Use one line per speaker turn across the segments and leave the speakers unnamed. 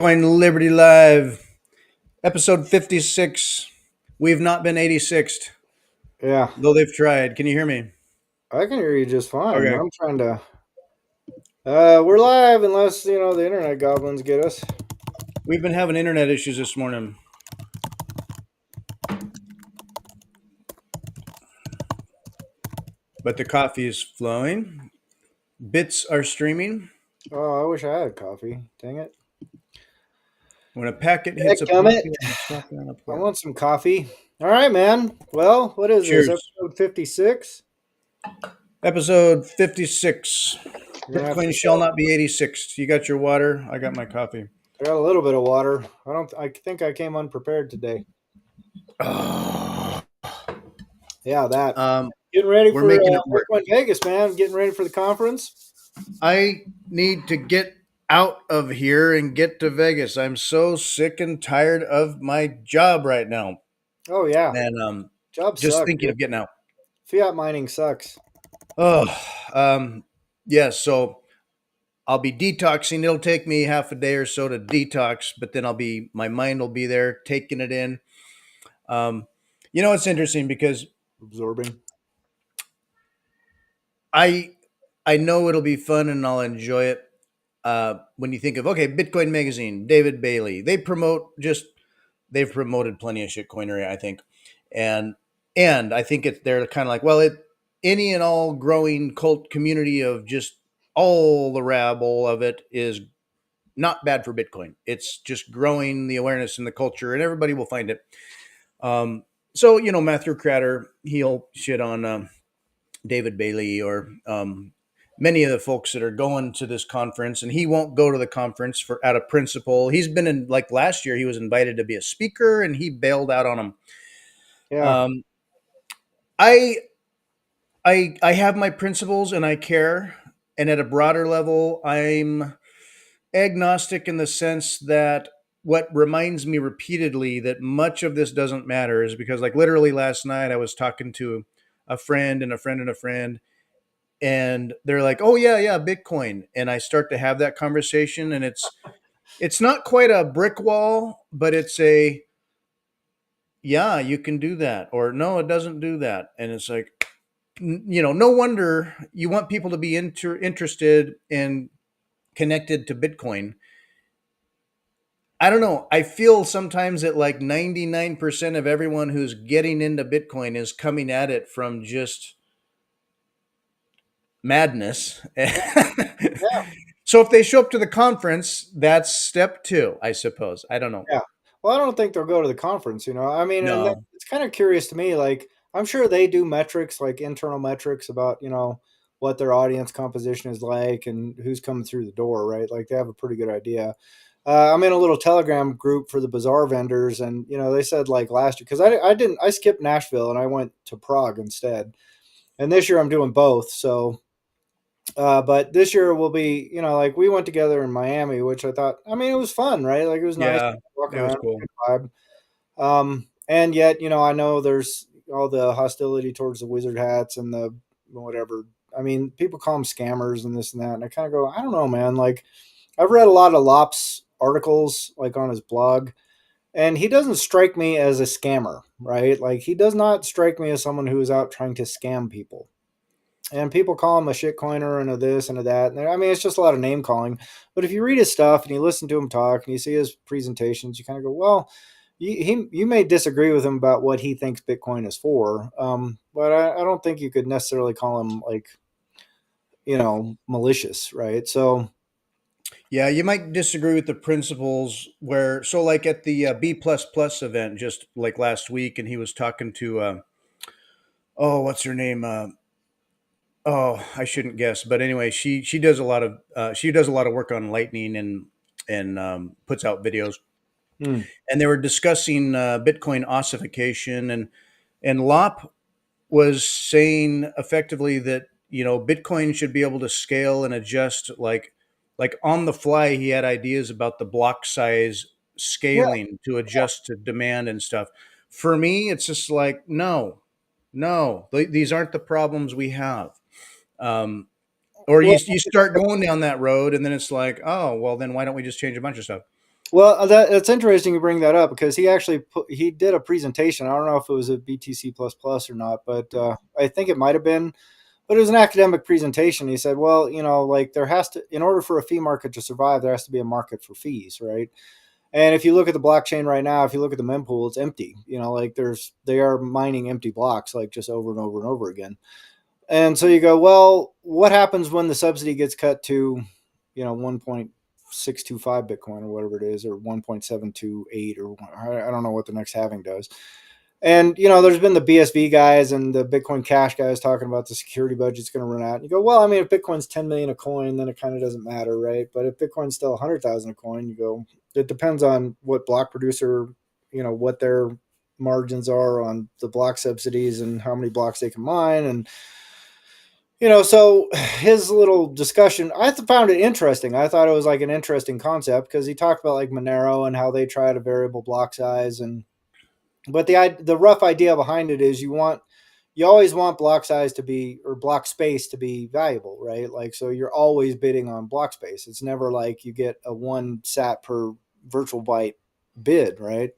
Bitcoin Liberty Live, episode 56. We've not been 86th,
Yeah,
though they've tried. Can you hear me?
I can hear you just fine.
Okay.
I'm trying to. We're live unless the internet goblins get us.
We've been having internet issues this morning, but the coffee is flowing. Bits are streaming.
Oh, I wish I had coffee. Dang it!
When a packet hits a
Dadgummit.
pocket and it's not on a
I
port.
want some coffee. All right, man. Well, what is this?
Cheers.
Episode 56.
Episode 56.
We're gonna have to
Bitcoin shall
start.
not be 86th. You got your water. I got my coffee.
I got a little bit of water. I think I came unprepared today.
Oh,
Yeah, that.
um,
Getting ready
we're
for
making it work.
Bitcoin Vegas, man. Getting ready for the conference.
I need to get out of here and get to Vegas. I'm so sick and tired of my job right now.
Oh yeah,
And
job
just
sucks,
thinking
dude.
of getting out.
Fiat mining sucks.
Oh, yeah. So I'll be detoxing. It'll take me half a day or so to detox, but then my mind will be there taking it in. Um, it's interesting because
Absorbing.
I I know it'll be fun and I'll enjoy it. When you think of okay, Bitcoin Magazine, David Bailey, they've promoted plenty of shitcoinery, I think, and I think they're kind of like any and all growing cult community of just all the rabble of it is not bad for Bitcoin. It's just growing the awareness and the culture, and everybody will find it. So Matthew Cratter, he'll shit on David Bailey or many of the folks that are going to this conference, and he won't go to the conference for out of principle. He's been in like last year, he was invited to be a speaker, and he bailed out on him.
Yeah.
Um, I I have my principles, and I care. And at a broader level, I'm agnostic in the sense that what reminds me repeatedly that much of this doesn't matter is because, like, literally last night, I was talking to a friend and a friend and a friend, and they're like, "Oh yeah, yeah, Bitcoin," and I start to have that conversation, and it's not quite a brick wall, but it's a yeah, you can do that, or no, it doesn't do that, and it's like no wonder you want people to be interested and connected to Bitcoin. I don't know. I feel sometimes that like 99% of everyone who's getting into Bitcoin is coming at it from just madness.
Yeah.
So if they show up to the conference, that's step two, I suppose. I don't know.
Yeah. Well, I don't think they'll go to the conference, I mean, and
No.
it's kind of curious to me. Like, I'm sure they do metrics, like internal metrics about, what their audience composition is like and who's coming through the door, right? Like, they have a pretty good idea. I'm in a little Telegram group for the bazaar vendors, and they said like last year because I skipped Nashville and I went to Prague instead, and this year I'm doing both. So but this year will be, like we went together in Miami, which I thought, I mean, it was fun, right? Like it was nice
Yeah,
to walk
it was
around,
cool.
good vibe. And yet, I know there's all the hostility towards the wizard hats and the whatever. I mean, people call them scammers and this and that. And I kind of go, I don't know, man. Like I've read a lot of Lop's articles, like on his blog, and he doesn't strike me as a scammer, right? Like he does not strike me as someone who is out trying to scam people, and people call him a shitcoiner and a this and a that. And I mean, it's just a lot of name calling. But if you read his stuff and you listen to him talk and you see his presentations, you kind of go, well, you may disagree with him about what he thinks Bitcoin is for, but I don't think you could necessarily call him like malicious, right? So
Yeah, you might disagree with the principles where so like at the B plus plus event just like last week, and he was talking to oh, what's her name? Oh, I shouldn't guess, but anyway, she does a lot of work on Lightning and puts out videos.
hmm,
And they were discussing Bitcoin ossification, and Lop was saying effectively that Bitcoin should be able to scale and adjust like on the fly. He had ideas about the block size
yeah,
scaling to adjust to demand and stuff. For me, it's just like no, these aren't the problems we have. Um, or
well,
you start going down that road, and then it's like, oh well, then why don't we just change a bunch of stuff?
Well, that's interesting you bring that up because he did a presentation. I don't know if it was a BTC plus plus or not, but I think it might have been. But it was an academic presentation. He said, well, like there has to, in order for a fee market to survive, there has to be a market for fees, right? And if you look at the blockchain right now, if you look at the mempool, it's empty. Like they are mining empty blocks like just over and over and over again. And so you go, well, what happens when the subsidy gets cut to, 1.625 Bitcoin or whatever it is, or 1.728, or I don't know what the next halving does. And there's been the BSV guys and the Bitcoin Cash guys talking about the security budget's going to run out. And you go, well, I mean, if Bitcoin's 10 million a coin, then it kind of doesn't matter, right? But if Bitcoin's still 100,000 a coin, you go, it depends on what block producer, what their margins are on the block subsidies and how many blocks they can mine. And so his little discussion, I found it interesting. I thought it was like an interesting concept because he talked about like Monero and how they try at a variable block size. And but the rough idea behind it is you always want block size to be, or block space to be valuable, right? Like, so you're always bidding on block space. It's never like you get a 1 sat per virtual byte bid, right?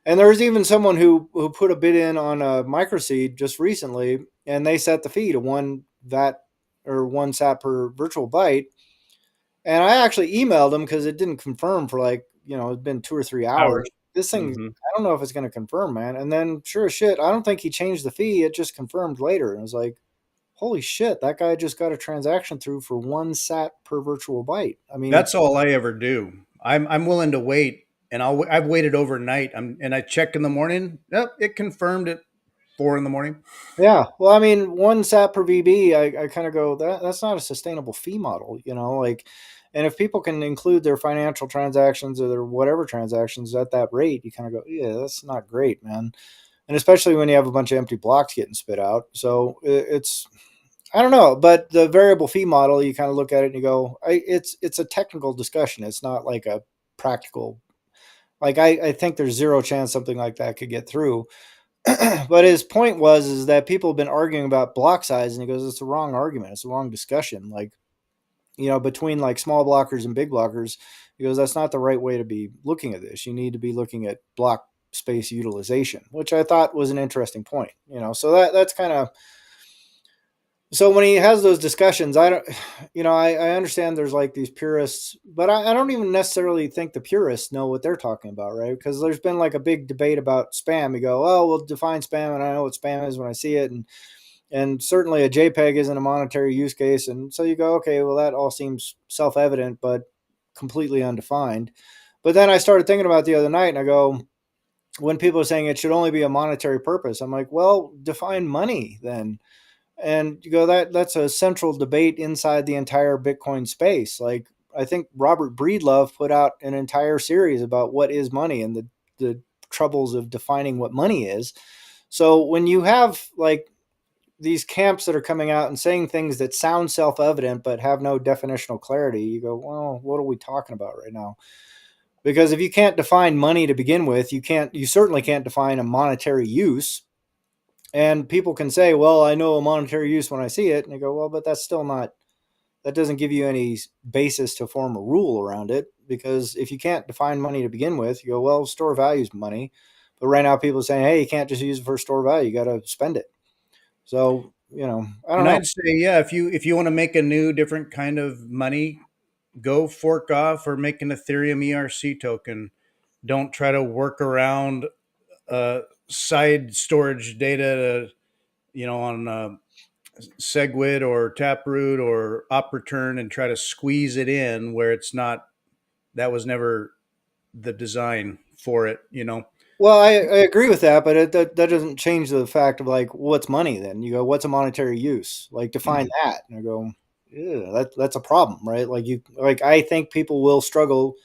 And there was even someone who put a bid in on a MicroSeed just recently, and they set the fee to 1 vat or 1 sat per virtual byte. And I actually emailed them because it didn't confirm for like, it'd been 2 or 3 hours.
Hours.
This thing,
Hmm.
I don't know if it's going to confirm, man. And then sure as shit, I don't think he changed the fee. It just confirmed later. And it was like, holy shit, that guy just got a transaction through for 1 sat per virtual byte. I mean,
That's all I ever do. I'm willing to wait, and I've waited overnight. And I check in the morning. Yep, it confirmed at 4 in the morning.
yeah. Well, I mean, 1 sat per VB, I kind of go, that's not a sustainable fee model, like, and if people can include their financial transactions or their whatever transactions at that rate, you kind of go, yeah, that's not great, man. And especially when you have a bunch of empty blocks getting spit out. So it's, I don't know, but the variable fee model, you kind of look at it and you go, it's a technical discussion. It's not like a practical, like, I think there's zero chance something like that could get through. But his point was is that people have been arguing about block size, and he goes, it's a wrong argument. It's a wrong discussion. Like, between like small blockers and big blockers, he goes, that's not the right way to be looking at this. You need to be looking at block space utilization, which I thought was an interesting point. So that's kind of, so when he has those discussions, I don't, I understand there's like these purists, but I don't even necessarily think the purists know what they're talking about, right? Because there's been like a big debate about spam. You go, oh, we'll define spam, and I know what spam is when I see it, and certainly a JPEG isn't a monetary use case, and so you go, okay, well that all seems self evident, but completely undefined. But then I started thinking about it the other night, and I go, when people are saying it should only be a monetary purpose, I'm like, well, define money then. And you go, that's a central debate inside the entire Bitcoin space. Like, I think Robert Breedlove put out an entire series about what is money and the troubles of defining what money is. So when you have like these camps that are coming out and saying things that sound self-evident but have no definitional clarity, you go, well, what are we talking about right now? Because if you can't define money to begin with, you certainly can't define a monetary use. And people can say, well, I know a monetary use when I see it. And they go, well, but that's still not, that doesn't give you any basis to form a rule around it. Because if you can't define money to begin with, you go, well, store value is money. But right now people are saying, hey, you can't just use it for store value. You got to spend it. So, I don't
And
know.
I'd say, yeah, if you want to make a new different kind of money, go fork off or make an Ethereum ERC token. Don't try to work around side storage data, on Segwit or Taproot or OpReturn and try to squeeze it in where it's not. That was never the design for it.
Well, I agree with that, but that doesn't change the fact of like, what's money then? You go, what's a monetary use? Like, define that. And I go, yeah, that's a problem, right? Like, I think people will struggle.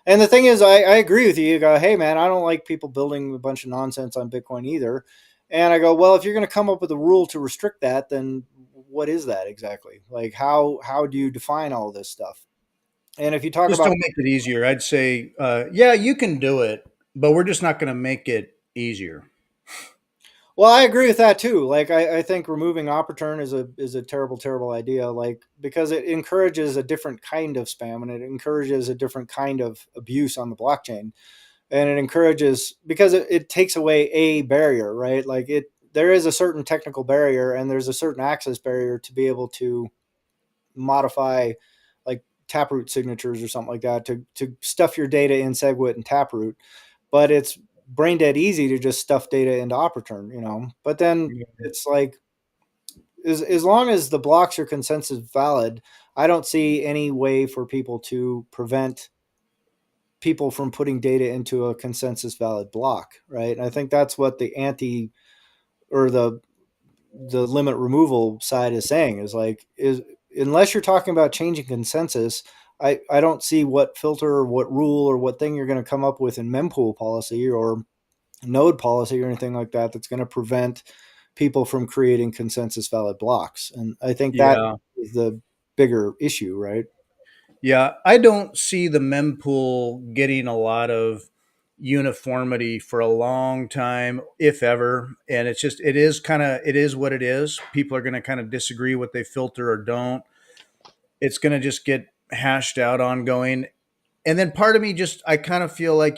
And the thing is, I agree with you. You go, hey, man, I don't like people building a bunch of nonsense on Bitcoin either. And I go, well, if you're going to come up with a rule to restrict that, then what is that exactly? Like, how do you define all this stuff? And if you talk
Just
about,
don't make it easier. I'd say, yeah, you can do it, but we're just not going to make it easier.
Well, I agree with that too. Like, I think removing opportune is a terrible, terrible idea. Like, because it encourages a different kind of spam, and it encourages a different kind of abuse on the blockchain, and it encourages, because it takes away a barrier, right? Like, there is a certain technical barrier, and there's a certain access barrier to be able to modify, like, taproot signatures or something like that, to stuff your data in SegWit and taproot. But it's brain dead easy to just stuff data into opportune, but then it's like, as long as the blocks are consensus valid, I don't see any way for people to prevent people from putting data into a consensus valid block, right? And I think that's what the anti, or the limit removal side is saying, is like, is unless you're talking about changing consensus, I don't see what filter or what rule or what thing you're going to come up with in mempool policy or node policy or anything like that that's going to prevent people from creating consensus valid blocks. And I think that
Yeah.
is the bigger issue, right?
Yeah, I don't see the mempool getting a lot of uniformity for a long time, if ever. And it's just, it is what it is. People are going to kind of disagree what they filter or don't. It's going to just get hashed out ongoing. And then part of me just, I kind of feel like,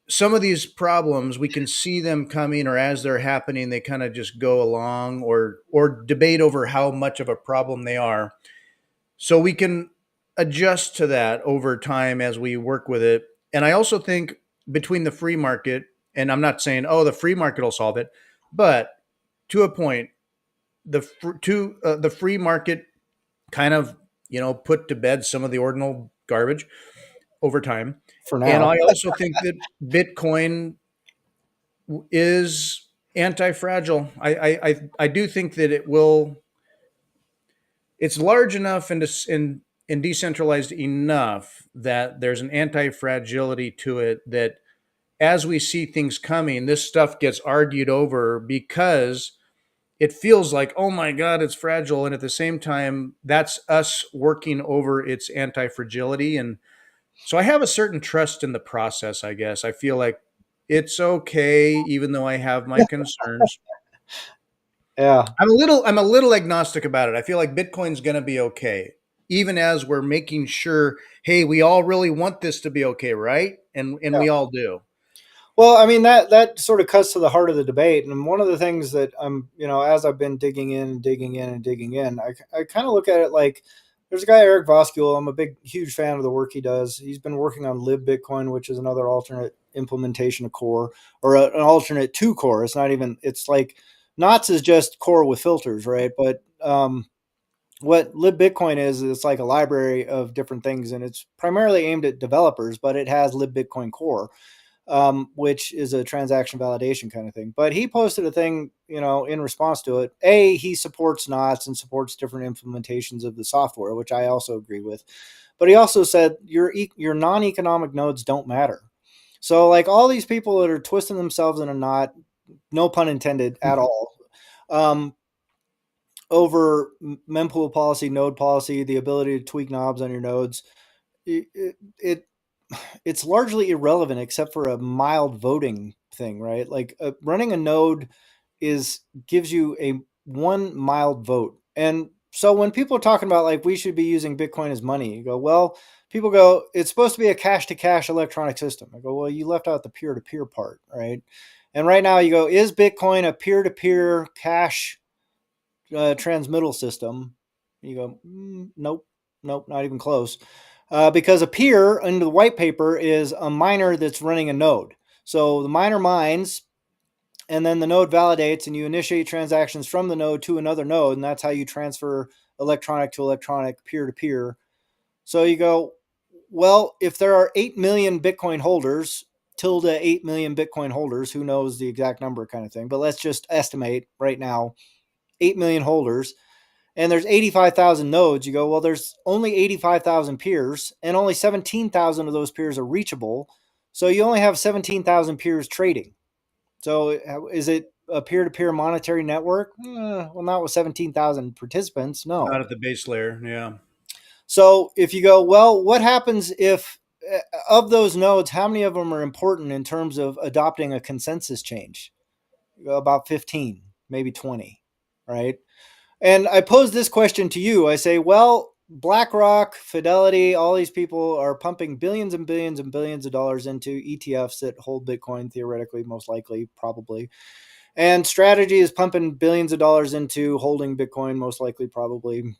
some of these problems we can see them coming, or as they're happening they kind of just go along, or debate over how much of a problem they are, so we can adjust to that over time as we work with it. And I also think between the free market, and I'm not saying, oh, the free market will solve it, but to a point, the free market kind of, put to bed some of the ordinal garbage over time.
For
And
now.
I also think that Bitcoin is anti-fragile. I do think that it's large enough and decentralized enough that there's an anti-fragility to it, that as we see things coming, this stuff gets argued over because it feels like, oh my God, it's fragile. And at the same time, that's us working over its anti-fragility. And so I have a certain trust in the process, I guess. I feel like it's okay, even though I have my concerns.
Yeah.
I'm a little agnostic about it. I feel like Bitcoin's going to be okay, even as we're making sure, hey, we all really want this to be okay, right? And
Yeah.
we all do.
Well, I mean, that sort of cuts to the heart of the debate, and one of the things that I'm, as I've been digging in and digging in and digging in, I kind of look at it like, there's a guy, Eric Voskuil. I'm a huge fan of the work he does. He's been working on libbitcoin, which is another alternate implementation of Core, or an alternate to Core. It's not even. It's like Knots is just Core with filters, right? But what libbitcoin is, it's like a library of different things, and it's primarily aimed at developers, but it has libbitcoin Core, which is a transaction validation kind of thing. But he posted a thing, in response to it. He supports Knots and supports different implementations of the software, which I also agree with. But he also said your non-economic nodes don't matter. So, like, all these people that are twisting themselves in a knot, no pun intended at all, um, over mempool policy, node policy, the ability to tweak knobs on your nodes, it it's largely irrelevant except for a mild voting thing, right? Like, running a node is gives you a one mild vote. And so when people are talking about, like, we should be using Bitcoin as money, you go, well, people go, it's supposed to be a cash to cash electronic system. I go, well, you left out the peer to peer part, right? And right now you go, is Bitcoin a peer to peer cash transmittal system? You go, nope, nope, not even close. Because a peer under the white paper is a miner that's running a node. So the miner mines, and then the node validates, and you initiate transactions from the node to another node, and that's how you transfer electronic to electronic, peer to peer. So you go, well, if there are 8 million Bitcoin holders, tilde 8 million Bitcoin holders, who knows the exact number kind of thing, but let's just estimate right now 8 million holders, and there's 85,000 nodes. You go, well, there's only 85,000 peers, and only 17,000 of those peers are reachable. So you only have 17,000 peers trading. So is it a peer-to-peer monetary network? Well, not with 17,000 participants,
Not
no.
at the base layer. Yeah.
So if you go, well, what happens if, of those nodes, how many of them are important in terms of adopting a consensus change? about 15, maybe 20, right? And I pose this question to you. I say, well, BlackRock, Fidelity, all these people are pumping billions and billions and billions of dollars into ETFs that hold Bitcoin theoretically, most likely, probably. And Strategy is pumping billions of dollars into holding Bitcoin, most likely, probably.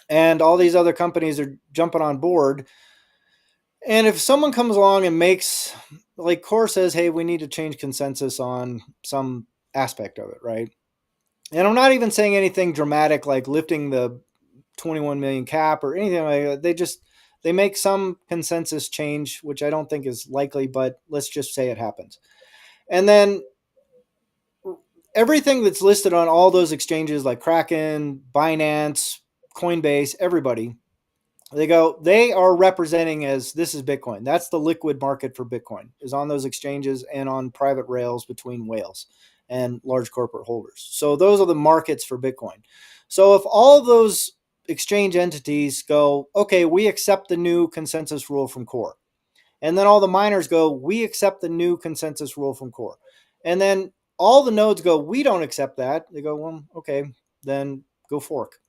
And all these other companies are jumping on board. And if someone comes along and makes, like Core says, hey, we need to change consensus on some aspect of it, right? And I'm not even saying anything dramatic like lifting the 21 million cap or anything like that. They make some consensus change, which I don't think is likely, but let's just say it happens. And then everything that's listed on all those exchanges like Kraken, Binance, Coinbase, everybody, they are representing as this is Bitcoin. That's the liquid market for Bitcoin, is on those exchanges and on private rails between whales and large corporate holders. So those are the markets for Bitcoin. So if all of those exchange entities go, okay, we accept the new consensus rule from Core, and then all the miners go, we accept the new consensus rule from Core, and then all the nodes go, we don't accept that. They go, well, okay, then go fork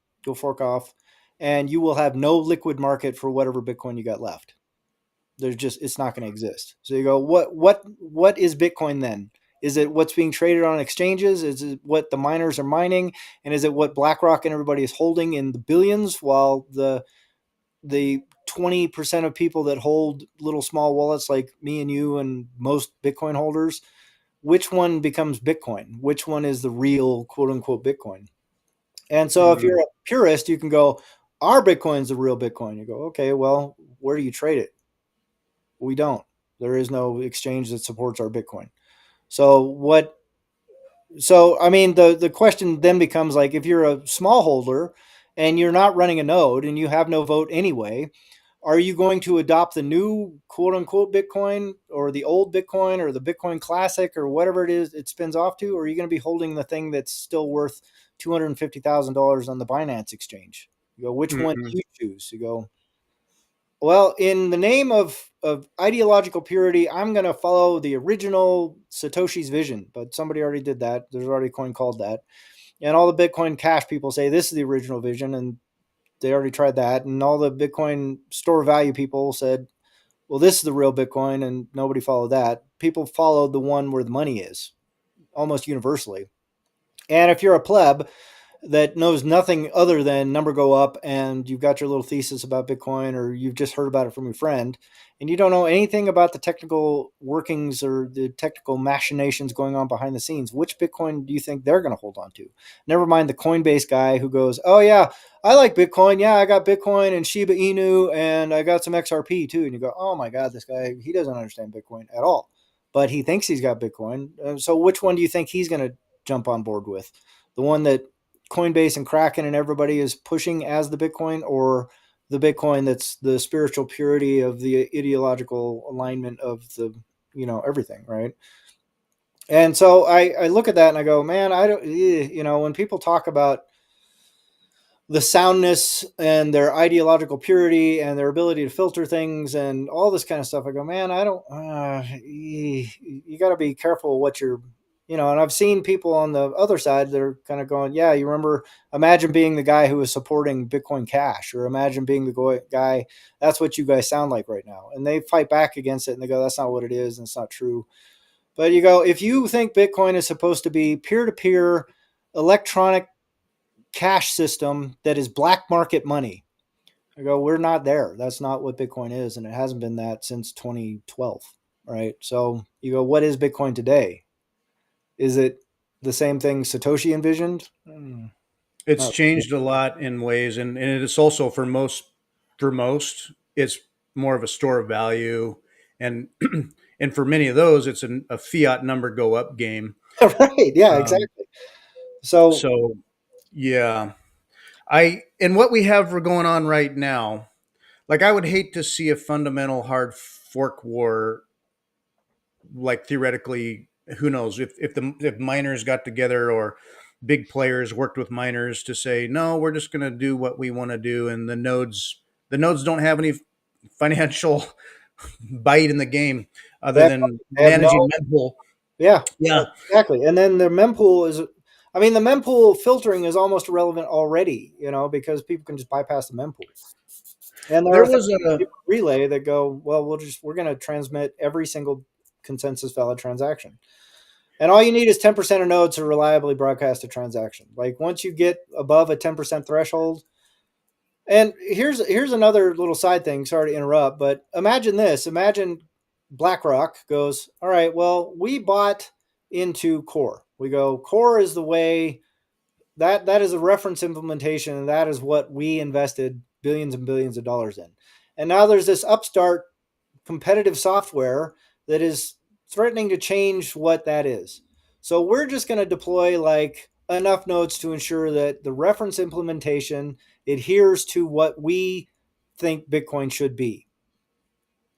off, and you will have no liquid market for whatever Bitcoin you got left. There's just, it's not going to exist. So you go, what is Bitcoin then? Is it what's being traded on exchanges? Is it what the miners are mining? And is it what BlackRock and everybody is holding in the billions, while the 20% of people that hold little small wallets like me and you and most Bitcoin holders, which one becomes Bitcoin? Which one is the real quote unquote Bitcoin? And so if you're
Mm.
a purist, you can go, our Bitcoin's the real Bitcoin. You go, okay, well, where do you trade it? We don't. There is no exchange that supports our Bitcoin. So what so I mean the question then becomes like, if you're a small holder and you're not running a node and you have no vote anyway, are you going to adopt the new quote unquote Bitcoin or the old Bitcoin or the Bitcoin Classic or whatever it is it spins off to? Or are you going to be holding the thing that's still worth $250,000 on the Binance exchange? You go, which one
Mm-hmm.
do you choose? You go, well, in the name of ideological purity, I'm going to follow the original Satoshi's vision, but somebody already did that. There's already a coin called that. And all the Bitcoin Cash people say this is the original vision, and they already tried that. And all the Bitcoin store value people said, well, this is the real Bitcoin, and nobody followed that. People followed the one where the money is almost universally. And if you're a pleb that knows nothing other than number go up, and you've got your little thesis about Bitcoin, or you've just heard about it from your friend, and you don't know anything about the technical workings or the technical machinations going on behind the scenes, which Bitcoin do you think they're going to hold on to? Never mind the Coinbase guy who goes, oh yeah, I like Bitcoin. Yeah, I got Bitcoin and Shiba Inu, and I got some XRP too. And you go, oh my God, this guy, he doesn't understand Bitcoin at all, but he thinks he's got Bitcoin. So which one do you think he's going to jump on board with? The one that Coinbase and Kraken and everybody is pushing as the Bitcoin, or the Bitcoin that's the spiritual purity of the ideological alignment of the, everything, right? And so I look at that and I go, man, I don't, when people talk about the soundness and their ideological purity and their ability to filter things and all this kind of stuff, I go, man, I don't, you got to be careful what you're, and I've seen people on the other side that are kind of going, yeah, you remember, imagine being the guy who was supporting Bitcoin Cash, or imagine being the guy, that's what you guys sound like right now. And they fight back against it and they go, that's not what it is. And it's not true. But you go, if you think Bitcoin is supposed to be peer to peer electronic cash system that is black market money, I go, we're not there. That's not what Bitcoin is, and it hasn't been that since 2012, right? So you go, what is Bitcoin today? Is it the same thing Satoshi envisioned?
It's
Not
changed a lot in ways, and it's also for most, it's more of a store of value, and and for many of those, it's a fiat number go up game.
right. Yeah,
Um,
exactly. So
so yeah, and what we have for going on right now, like I would hate to see a fundamental hard fork war, like theoretically, who knows if miners got together or big players worked with miners to say no, we're just going to do what we want to do, and the nodes don't have any financial bite in the game other
they have,
than
they have no
managing mental.
Yeah,
Yeah,
exactly. And then the mempool is, I mean, the mempool filtering is almost irrelevant already, because people can just bypass the mempool. And there
there
are things
was
in
a
paper relay that go, well, we're going to transmit every single consensus valid transaction. And all you need is 10% of nodes to reliably broadcast a transaction. Like once you get above a 10% threshold, and here's another little side thing. Sorry to interrupt, but imagine this. Imagine BlackRock goes, all right, well, we bought into Core. We go, Core is the way that is a reference implementation, and that is what we invested billions and billions of dollars in. And now there's this upstart competitive software that is threatening to change what that is. So we're just going to deploy like enough nodes to ensure that the reference implementation adheres to what we think Bitcoin should be.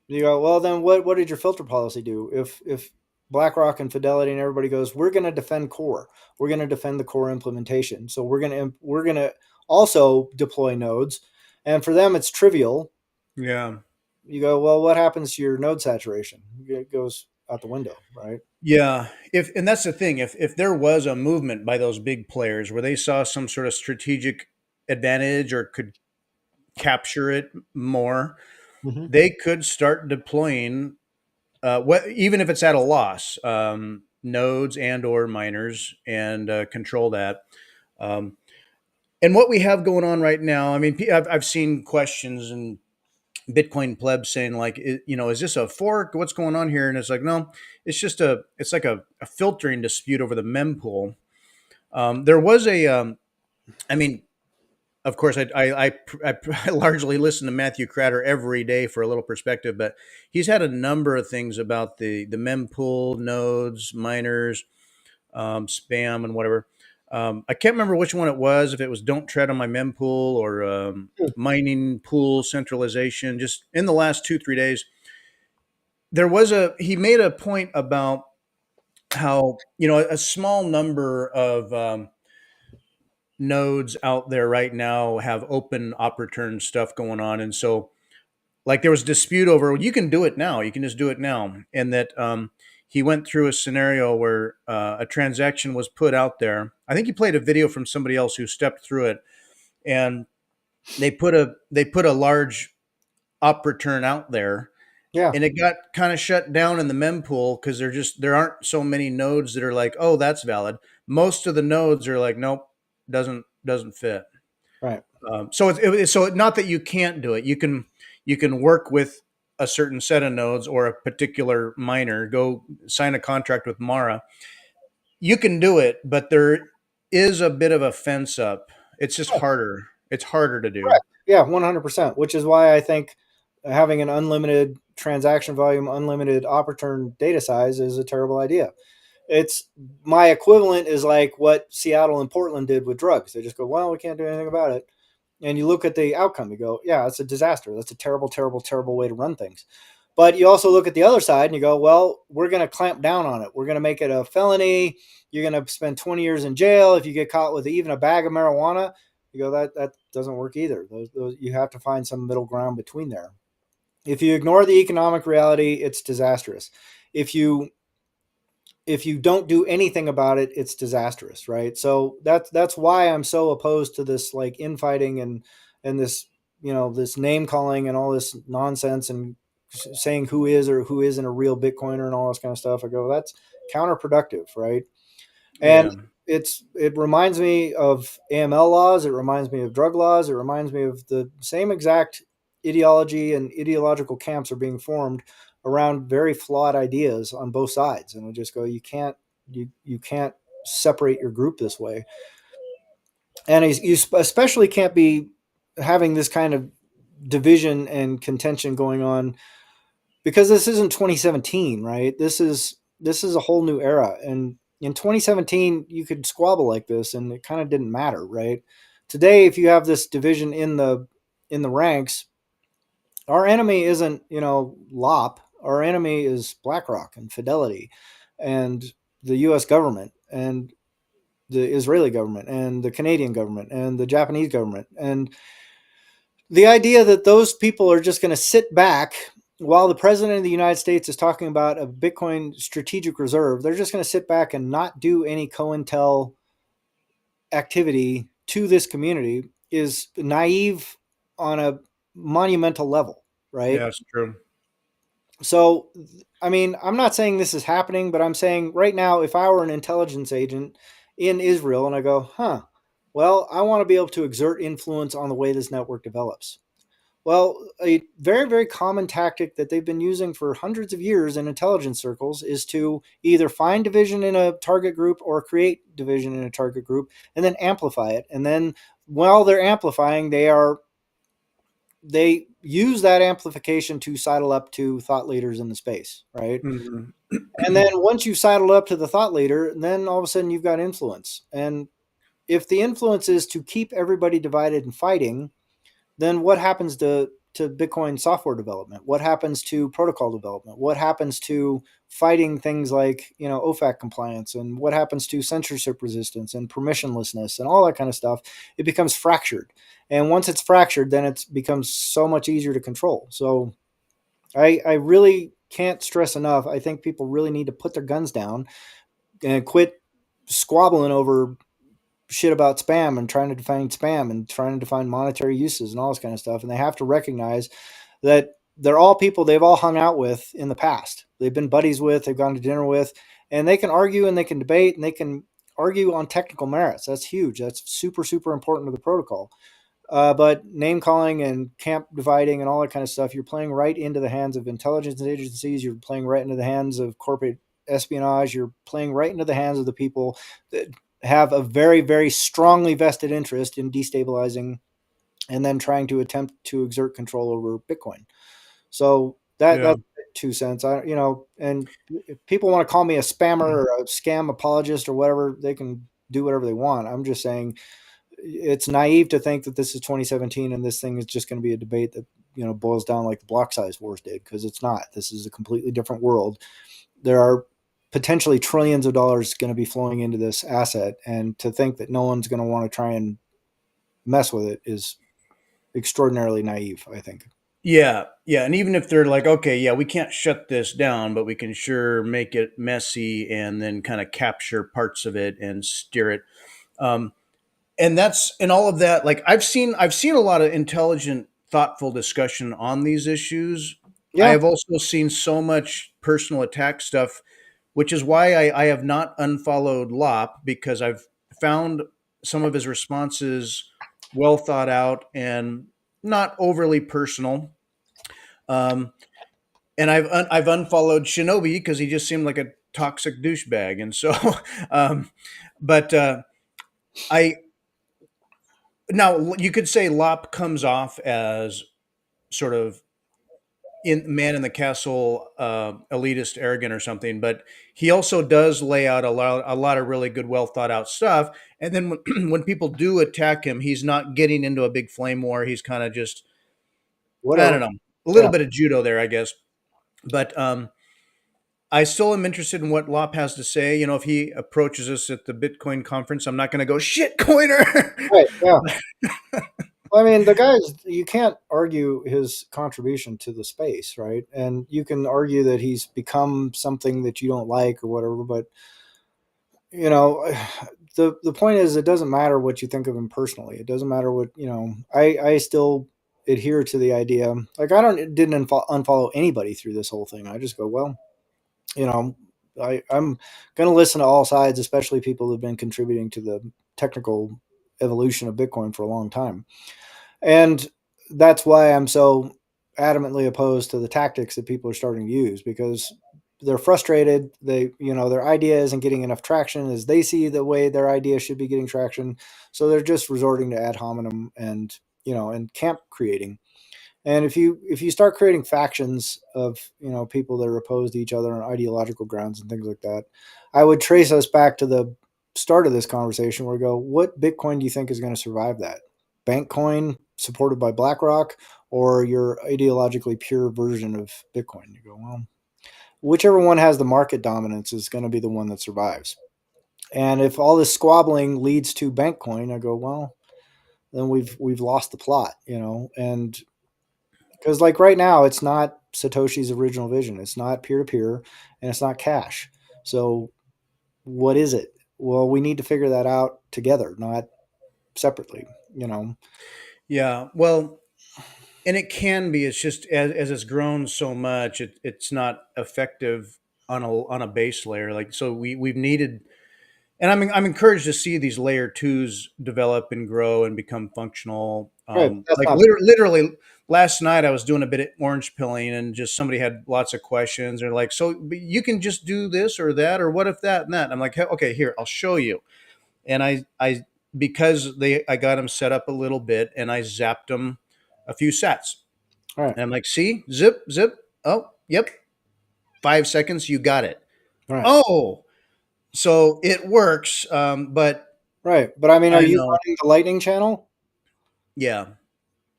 You go, well, then what did your filter policy do? If BlackRock and Fidelity and everybody goes, we're going to defend core. We're going to defend the core implementation. So we're going to also deploy nodes, and for them it's trivial.
yeah.
You go, well, what happens to your node saturation? It goes out the window, right?
Yeah, if and that's the thing. If there was a movement by those big players where they saw some sort of strategic advantage or could capture it more,
Mm-hmm.
they could start deploying. What even if it's at a loss, nodes and or miners and control that. Um, and what we have going on right now, I mean, I've seen questions and Bitcoin plebs saying like, is this a fork? What's going on here? And it's like, no, it's like a filtering dispute over the mempool. There was I mean, of course, I largely listen to Matthew Cratter every day for a little perspective, but he's had a number of things about the mempool, nodes, miners, spam, and whatever. I can't remember which one it was, if it was don't tread on my mempool or mining pool centralization. Just in the last 2 3 days, he made a point about how a small number of nodes out there right now have open op return stuff going on, and so like there was dispute over, well, you can do it now, you can just do it now, and that he went through a scenario where a transaction was put out there. I think he played a video from somebody else who stepped through it, and they put a large op return out there,
Yeah,
and it got kind of shut down in the mempool because there aren't so many nodes that are like, oh, that's valid. Most of the nodes are like, nope, doesn't fit.
right.
So not that you can't do it. You can work with a certain set of nodes or a particular miner. Go sign a contract with Mara. You can do it, but there is a bit of a fence up. It's just
Yeah,
harder. It's harder to do.
correct. Yeah, 100%. Which is why I think having an unlimited transaction volume, unlimited op return data size is a terrible idea. It's my equivalent is like what Seattle and Portland did with drugs. They just go, well, we can't do anything about it. And you look at the outcome, you go, yeah, it's a disaster. That's a terrible, terrible, terrible way to run things. But you also look at the other side and you go, well, we're going to clamp down on it. We're going to make it a felony. You're going to spend 20 years in jail if you get caught with even a bag of marijuana. You go, that doesn't work either. You have to find some middle ground between there. If you ignore the economic reality, it's disastrous. If you if you don't do anything about it, it's disastrous, right? So that's why I'm so opposed to this like infighting and this this name calling and all this nonsense and saying who is or who isn't a real Bitcoiner and all this kind of stuff. I go, that's counterproductive, right? And
Yeah,
it reminds me of AML laws. It reminds me of drug laws. It reminds me of the same exact ideology, and ideological camps are being formed around very flawed ideas on both sides. And I just go, you can't separate your group this way, and you especially can't be having this kind of division and contention going on because this isn't 2017, right? This is a whole new era, and in 2017 you could squabble like this and it kind of didn't matter, right? Today, if you have this division in the ranks, our enemy isn't LOP. Our enemy is BlackRock and Fidelity and the US government and the Israeli government and the Canadian government and the Japanese government. And the idea that those people are just going to sit back while the president of the United States is talking about a Bitcoin strategic reserve, they're just going to sit back and not do any COINTEL activity to this community is naive on a monumental level, right?
Yeah, it's true.
So, I mean, I'm not saying this is happening, but I'm saying right now, if I were an intelligence agent in Israel and I go, huh, well, I want to be able to exert influence on the way this network develops. Well, a very, very common tactic that they've been using for hundreds of years in intelligence circles is to either find division in a target group or create division in a target group and then amplify it. And then while they're amplifying, they use that amplification to sidle up to thought leaders in the space, right?
Hmm.
And then once you've sidled up to the thought leader, then all of a sudden you've got influence. And if the influence is to keep everybody divided and fighting, then what happens to Bitcoin software development? What happens to protocol development? What happens to fighting things like OFAC compliance, and what happens to censorship resistance and permissionlessness and all that kind of stuff? It becomes fractured, and once it's fractured, then it becomes so much easier to control. So I really can't stress enough. I think people really need to put their guns down and quit squabbling over shit about spam and trying to define spam and trying to define monetary uses and all this kind of stuff. And they have to recognize that they're all people they've all hung out with in the past. They've been buddies with, they've gone to dinner with, and they can argue and they can debate and they can argue on technical merits. That's huge. That's super, super important to the protocol. But name calling and camp dividing and all that kind of stuff, you're playing right into the hands of intelligence agencies. You're playing right into the hands of corporate espionage. You're playing right into the hands of the people that have a very, very strongly vested interest in destabilizing and then trying to attempt to exert control over Bitcoin. So
Yeah.
that's 2 cents. And if people want to call me a spammer or a scam apologist or whatever, they can do whatever they want. I'm just saying it's naive to think that this is 2017 and this thing is just going to be a debate that boils down like the block size wars did, because it's not. This is a completely different world. There are potentially trillions of dollars going to be flowing into this asset, and to think that no one's going to want to try and mess with it is extraordinarily naive, I think.
Yeah, yeah, and even if they're like, okay, yeah, we can't shut this down, but we can sure make it messy and then kind of capture parts of it and steer it. Um, and that's and all of that. Like I've seen a lot of intelligent, thoughtful discussion on these issues. I
Yeah.
have also seen so much personal attack stuff, which is why I have not unfollowed Lop, because I've found some of his responses well thought out and not overly personal. Um, and I've unfollowed Shinobi because he just seemed like a toxic douchebag, and so, um, but I now you could say Lop comes off as sort of in man in the castle, elitist, arrogant, or something, but he also does lay out a lot of really good, well thought out stuff. And then when when people do attack him, he's not getting into a big flame war. He's kind of just I
Whatever.
don't know, a little
Yeah.
bit of judo there, I guess. But I still am interested in what Lop has to say. You know, if he approaches us at the Bitcoin conference, I'm not going to go shitcoiner.
Right. Yeah. Well, I mean, the guys, you can't argue his contribution to the space, right? And you can argue that he's become something that you don't like or whatever, but you know, the point is, it doesn't matter what you think of him personally. It doesn't matter what I still adhere to the idea. Like I don't didn't unfollow anybody through this whole thing. I just go, well, you know, I'm going to listen to all sides, especially people who've been contributing to the technical evolution of Bitcoin for a long time. And that's why I'm so adamantly opposed to the tactics that people are starting to use, because they're frustrated. Their idea isn't getting enough traction as they see the way their idea should be getting traction. So they're just resorting to ad hominem and camp creating. And if you start creating factions of people that are opposed to each other on ideological grounds and things like that, I would trace us back to the start of this conversation where we go, what Bitcoin do you think is going to survive that? Bank coin supported by BlackRock, or your ideologically pure version of Bitcoin? You go, well, whichever one has the market dominance is going to be the one that survives. And if all this squabbling leads to bank coin, I go, well, then we've lost the plot, and because like right now it's not Satoshi's original vision. It's not peer to peer, and it's not cash. So what is it? Well, we need to figure that out together, not separately. You know.
Yeah. Well, and it can be. It's just as it's grown so much, it's not effective on a base layer. Like so, we've needed, and I'm encouraged to see these layer twos develop and grow and become functional.
Right. That's
Like
not.
literally last night, I was doing a bit of orange pilling, and just somebody had lots of questions. They're like, "So but you can just do this or that, or what if that and that?" I'm like, "Hey, okay, here, I'll show you." And I because I got them set up a little bit, and I zapped them a few sets.
All right.
And I'm like, see, zip, zip. Oh, yep. 5 seconds, you got it.
All right.
Oh, so it works. But
Right. But I mean, are
I
you
know,
running the Lightning channel?
yeah.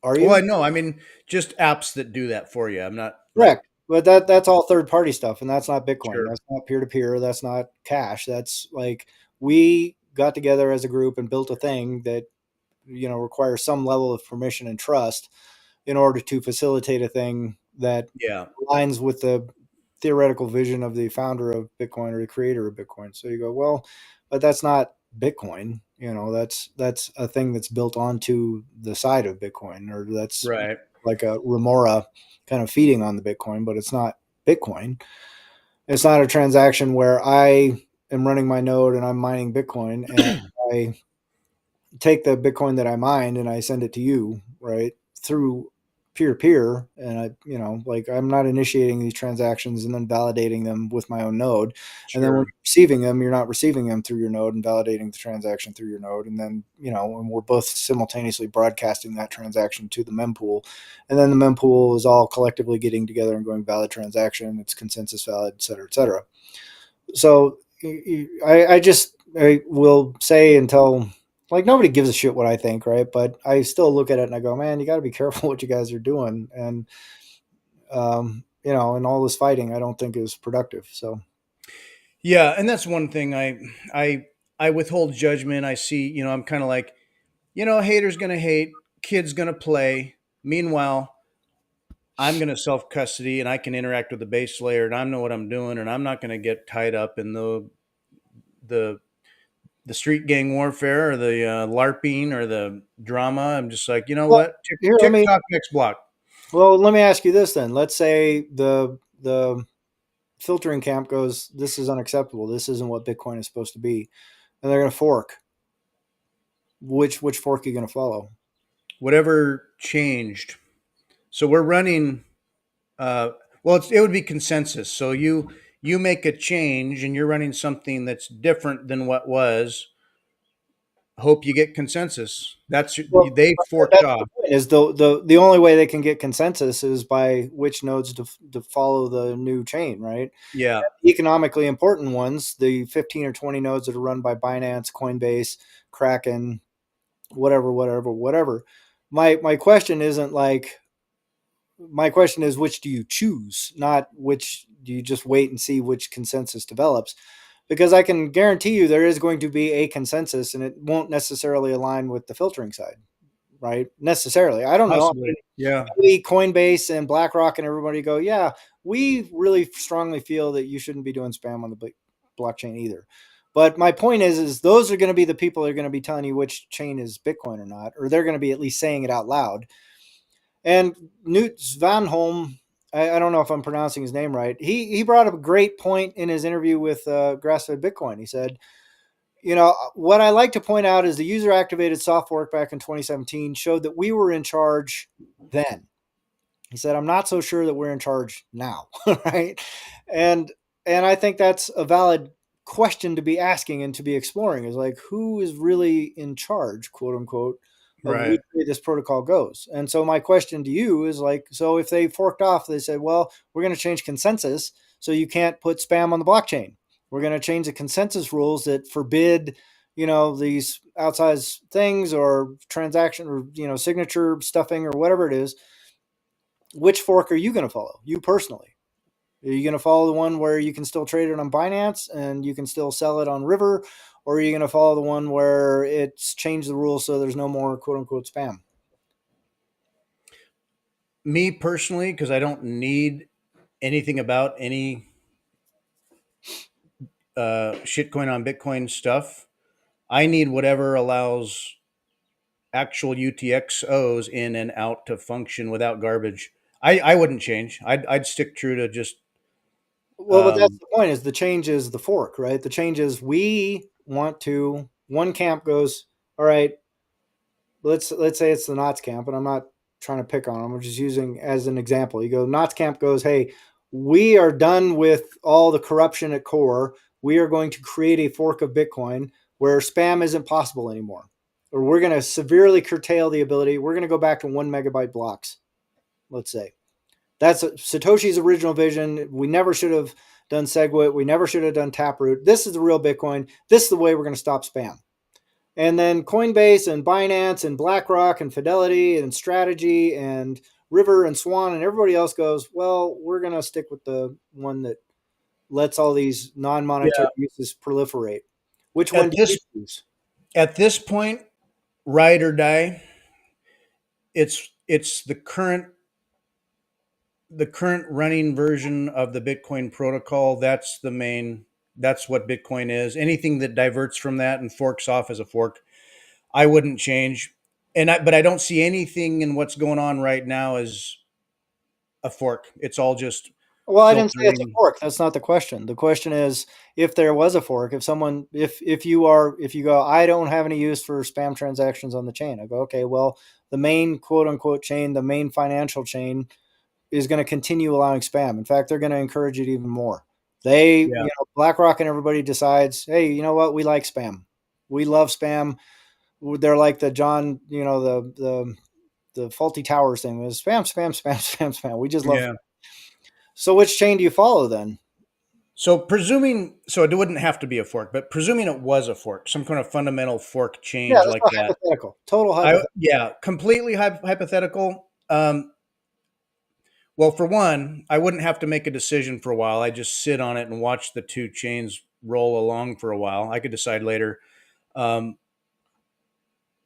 Are
Well, I
you?
know. I mean, just apps that do that for you. I'm not like,
Correct. But that's all third party stuff, and that's not Bitcoin.
sure.
That's not peer to peer. That's not cash. That's like we got together as a group and built a thing that requires some level of permission and trust in order to facilitate a thing that
Yeah.
aligns with the theoretical vision of the founder of Bitcoin or the creator of Bitcoin. So you go, well, but that's not Bitcoin. That's a thing that's built onto the side of Bitcoin, or that's
Right.
like a remora kind of feeding on the Bitcoin, but it's not Bitcoin. It's not a transaction where I am running my node and I'm mining Bitcoin and I take the Bitcoin that I mined and I send it to you, right? Through peer to peer. And like I'm not initiating these transactions and then validating them with my own node. And then when
Sure.
you're receiving them, you're not receiving them through your node and validating the transaction through your node. And then, and we're both simultaneously broadcasting that transaction to the mempool. And then the mempool is all collectively getting together and going valid transaction. It's consensus valid, et cetera, et cetera. So I will say until like nobody gives a shit what I think, right? But I still look at it and I go, man, you got to be careful what you guys are doing, and and all this fighting, I don't think is productive. So
Yeah. And that's one thing I, I withhold judgment. I see, I'm kind of like, haters going to hate, kids going to play. Meanwhile, I'm going to self custody and I can interact with the base layer and I know what I'm doing and I'm not going to get tied up in the the street gang warfare or the LARPing or the drama. I'm just like, you know
well,
what?
here,
TikTok next block.
let me ask you this then. Let's say the filtering camp goes, this is unacceptable. This isn't what Bitcoin is supposed to be, and they're going to fork. Which fork are you going to follow?
Whatever changed. So we're running. Uh, well, it would be consensus. So you make a change and you're running something that's different than what was. Hope you get consensus.
Well,
They forked
that's the
off.
point. Is the only way they can get consensus is by which nodes to follow the new chain, right?
Yeah,
The economically important ones, the 15 or 20 nodes that are run by Binance, Coinbase, Kraken, whatever, whatever, whatever. My question isn't like my question is which do you choose, not which do you just wait and see which consensus develops, because I can guarantee you there is going to be a consensus and it won't necessarily align with the filtering side, right? Necessarily. I don't know. I
possibly.
mean,
Yeah,
maybe Coinbase and BlackRock and everybody go, yeah, we really strongly feel that you shouldn't be doing spam on the blockchain either. But my point is those are going to be the people that are going to be telling you which chain is Bitcoin or not, or they're going to be at least saying it out loud. And Newt Van Holm, I don't know if I'm pronouncing his name right. He brought up a great point in his interview with Grassfed Bitcoin. He said, what I like to point out is the user activated soft fork back in 2017 showed that we were in charge then. He said, I'm not so sure that we're in charge now. Right. And I think that's a valid question to be asking and to be exploring is like, who is really in charge, quote unquote, of which
right.
way this protocol goes. And so my question to you is like, so if they forked off, they said, well, we're going to change consensus. So you can't put spam on the blockchain. We're going to change the consensus rules that forbid, these outsized things or transaction or, signature stuffing or whatever it is. Which fork are you going to follow? You personally. Are you going to follow the one where you can still trade it on Binance and you can still sell it on River? Or are you going to follow the one where it's changed the rules so there's no more quote unquote spam?
Me personally, because I don't need anything about any shitcoin on Bitcoin stuff. I need whatever allows actual UTXOs in and out to function without garbage. I wouldn't change. I'd stick true to just
Well, but that's
um,
the point is the change is the fork, right? The change is we want to one camp goes, all right, let's say it's the Knots camp, and I'm not trying to pick on them. I'm just using as an example. You go, Knots camp goes, hey, we are done with all the corruption at core. We are going to create a fork of Bitcoin where spam isn't possible anymore. Or we're going to severely curtail the ability. We're going to go back to 1 megabyte blocks, let's say. That's Satoshi's original vision. We never should have done SegWit. We never should have done Taproot. This is the real Bitcoin. This is the way we're going to stop spam. And then Coinbase and Binance and BlackRock and Fidelity and Strategy and River and Swan and everybody else goes, well, we're going to stick with the one that lets all these non-monetary
yeah.
uses proliferate. Which one
At
do you
this
choose?
at this point, ride or die. It's the current running version of the Bitcoin protocol. That's the main. That's what Bitcoin is. Anything that diverts from that and forks off as a fork, I wouldn't change. But I don't see anything in what's going on right now as a fork. It's all just
Well, I didn't say it's a
filtering.
fork. That's not the question. The question is if there was a fork, if someone if you go, I don't have any use for spam transactions on the chain. I go, okay, well, the main quote unquote chain, the main financial chain is going to continue allowing spam. In fact, they're going to encourage it even more.
Yeah,
BlackRock and everybody decides, hey, you know what? We like spam. We love spam. They're like the John, the faulty towers thing was spam, spam, spam, spam, spam. We just love.
yeah.
So which chain do you follow then?
So it wouldn't have to be a fork, but presuming it was a fork, some kind of fundamental fork
Yeah,
change
that's
like
a
that.
hypothetical. Total hypothetical.
Yeah, completely hypothetical. Well, for one, I wouldn't have to make a decision for a while. I just sit on it and watch the two chains roll along for a while. I could decide later. Um,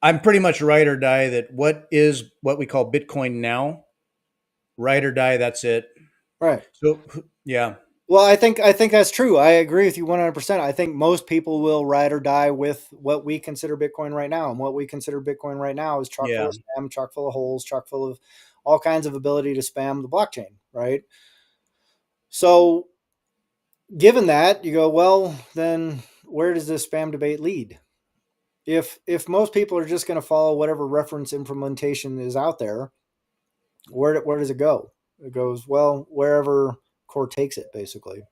I'm pretty much ride or die that what we call Bitcoin now, ride or die. That's it.
Right.
So yeah,
Well, I think that's true. I agree with you 100%. I think most people will ride or die with what we consider Bitcoin right now. And what we consider Bitcoin right now is chock full
yeah,
of spam, chock full of holes, chock full of all kinds of ability to spam the blockchain, right? So, given that, you go, well, then where does this spam debate lead? If most people are just going to follow whatever reference implementation is out there, where does it go? It goes, well, wherever core takes it, basically,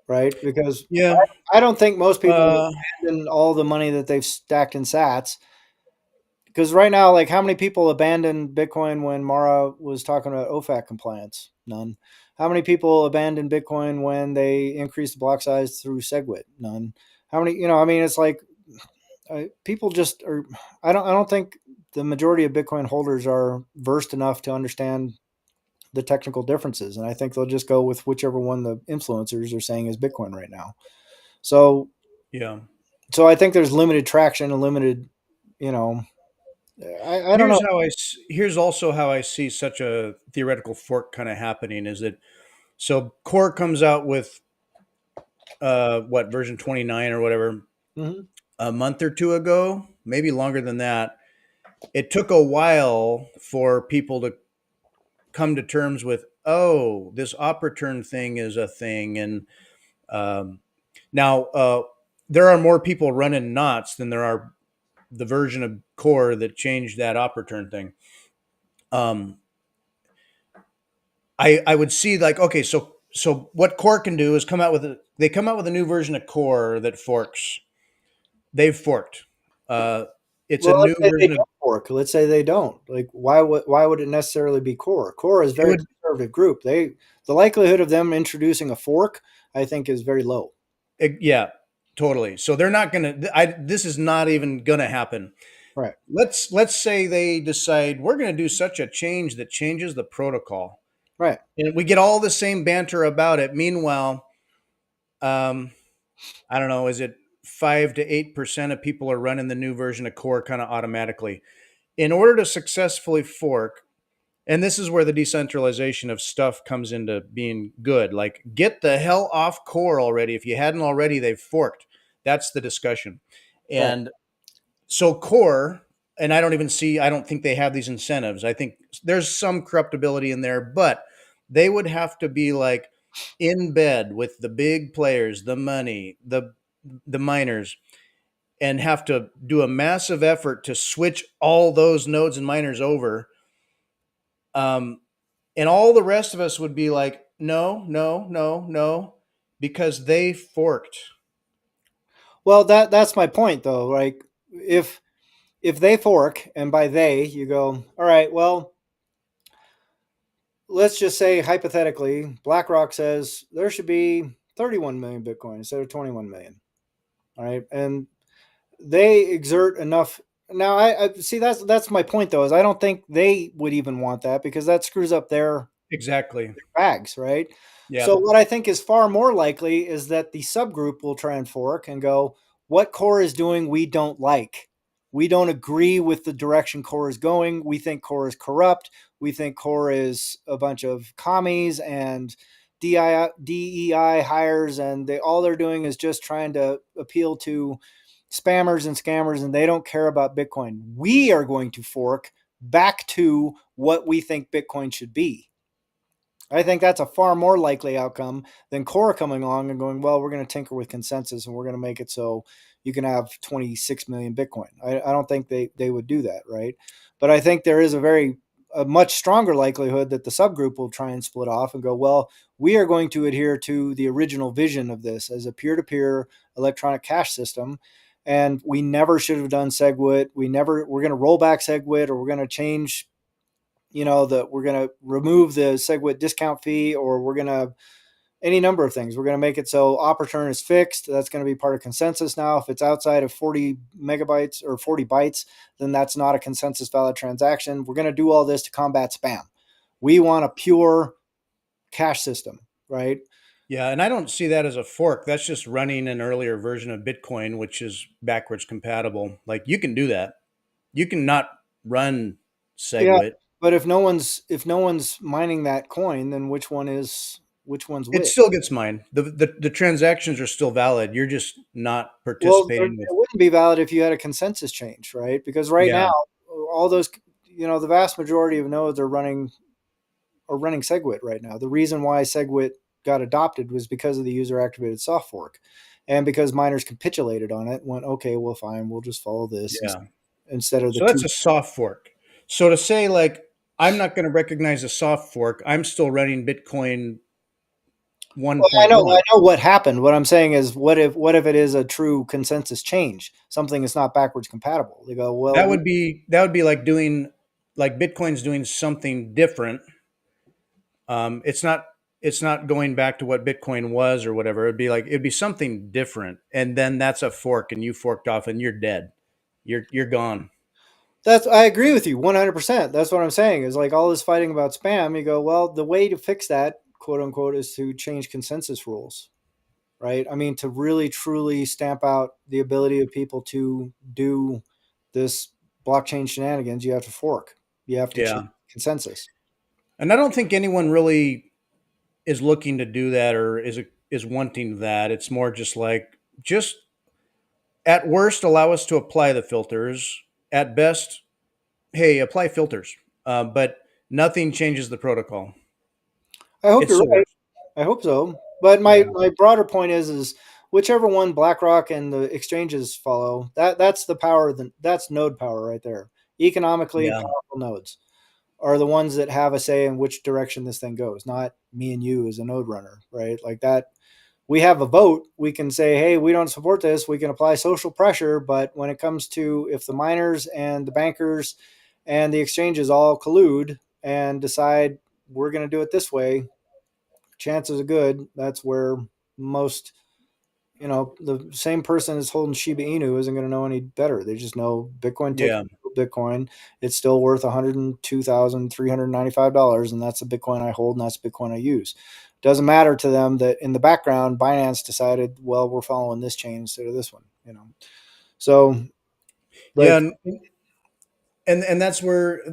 right? Because
yeah.
I don't think most people will
Uh,
abandon all the money that they've stacked in Sats. Because right now, like how many people abandoned Bitcoin when Mara was talking about OFAC compliance? None. How many people abandoned Bitcoin when they increased the block size through SegWit? None. How many? I mean, it's like people just are. I don't think the majority of Bitcoin holders are versed enough to understand the technical differences, and I think they'll just go with whichever one the influencers are saying is Bitcoin right now. So
yeah.
so I think there's limited traction and limited, you know, I don't know.
Here's also how I see such a theoretical fork kind of happening is that so Core comes out with what version 29 or whatever
Hmm.
a month or two ago, maybe longer than that. It took a while for people to come to terms with, oh, this op return thing is a thing, and um, now there are more people running knots than there are the version of Core that changed that op return thing. Um, I would see like, okay, so what Core can do is they come out with a new version of Core that forks. They've forked. Uh, it's a
Well,
new
let's say they
version of
don't fork. Let's say they don't. Like, why would it necessarily be core? Core is a
it
very
would
conservative group. The likelihood of them introducing a fork, I think, is very low.
yeah, totally. So they're not gonna. This is not even gonna happen.
Right.
Let's say they decide we're gonna do such a change that changes the protocol,
Right.
and we get all the same banter about it. Meanwhile, um, I don't know, is it 5 to 8% of people are running the new version of Core kind of automatically? In order to successfully fork, And this is where the decentralization of stuff comes into being good. Like, get the hell off core already. If you hadn't already, they've forked. That's the discussion.
Right.
And so core, and I don't think they have these incentives. I think there's some corruptibility in there, but they would have to be like in bed with the big players, the money, the miners, and have to do a massive effort to switch all those nodes and miners over. Um, and all the rest of us would be like, no, no, no, no, because they forked.
Well, that's my point though. Like if they fork, and by they you go, all right, well, let's just say hypothetically, BlackRock says there should be 31 million Bitcoin instead of 21 million. All right, and they exert enough. Now, I see that's my point though. Is I don't think they would even want that because that screws up their
Exactly.
bags, right?
Yeah.
So what I think is far more likely is that the subgroup will try and fork and go, what Core is doing, we don't like. We don't agree with the direction Core is going. We think Core is corrupt. We think Core is a bunch of commies and DEI hires, and all they're doing is just trying to appeal to spammers and scammers, and they don't care about Bitcoin. We are going to fork back to what we think Bitcoin should be. I think that's a far more likely outcome than Core coming along and going, well, we're going to tinker with consensus and we're going to make it so you can have 26 million Bitcoin. I don't think they would do that, right? But I think there is a much stronger likelihood that the subgroup will try and split off and go, well, we are going to adhere to the original vision of this as a peer-to-peer electronic cash system. And we never should have done SegWit. We're going to roll back SegWit, or we're going to change, that we're going to remove the SegWit discount fee, or we're going to any number of things. We're going to make it so op return is fixed. That's going to be part of consensus now. If it's outside of 40 megabytes or 40 bytes, then that's not a consensus valid transaction. We're going to do all this to combat spam. We want a pure cash system, right?
Yeah, and I don't see that as a fork. That's just running an earlier version of Bitcoin, which is backwards compatible. Like, you can do that. You can not run
Yeah,
SegWit.
but if no one's mining that coin, then which one's
It
which?
still gets mined. The transactions are still valid. You're just not
Well, it
participating with.
wouldn't be valid if you had a consensus change, right? Because right
Yeah,
now, all those, the vast majority of nodes are running SegWit right now. The reason why SegWit got adopted was because of the user activated soft fork, and because miners capitulated on it, went, okay, well, fine, we'll just follow this
yeah.
instead of the
So that's
two.
a soft fork. So to say like I'm not going to recognize a soft fork, I'm still running Bitcoin
Well, I know,
1.1.
I know what happened. What I'm saying is, what if it is a true consensus change, something that's not backwards compatible? They go, well,
That would be like doing like Bitcoin's doing something different. It's not going back to what Bitcoin was or whatever. It'd be something different, and then that's a fork, and you forked off, and you're dead. You're gone.
I agree with you 100%. That's what I'm saying is like all this fighting about spam. You go, well, the way to fix that, quote unquote, is to change consensus rules, right? I mean, to really truly stamp out the ability of people to do this blockchain shenanigans, you have to fork. You have to change
Yeah,
consensus.
and I don't think anyone really is looking to do that or is wanting that. It's more just at worst allow us to apply the filters. At best, hey, apply filters, but nothing changes the protocol.
I hope
It's
you're
the
right.
worst.
I hope so. But my,
Yeah,
my broader point is whichever one BlackRock and the exchanges follow, that's the power. That's node power right there. Economically
yeah,
powerful nodes are the ones that have a say in which direction this thing goes, not me and you as a node runner, right? Like that, we have a vote. We can say, hey, we don't support this. We can apply social pressure. But when it comes to if the miners and the bankers and the exchanges all collude and decide we're going to do it this way, chances are good that's where most, the same person is holding Shiba Inu isn't going to know any better. They just know Bitcoin takes
yeah,
Bitcoin. It's still worth $102,395, and that's the Bitcoin I hold, and that's the Bitcoin I use. Doesn't matter to them that in the background, Binance decided, well, we're following this chain instead of this one. So,
yeah,
like,
and that's where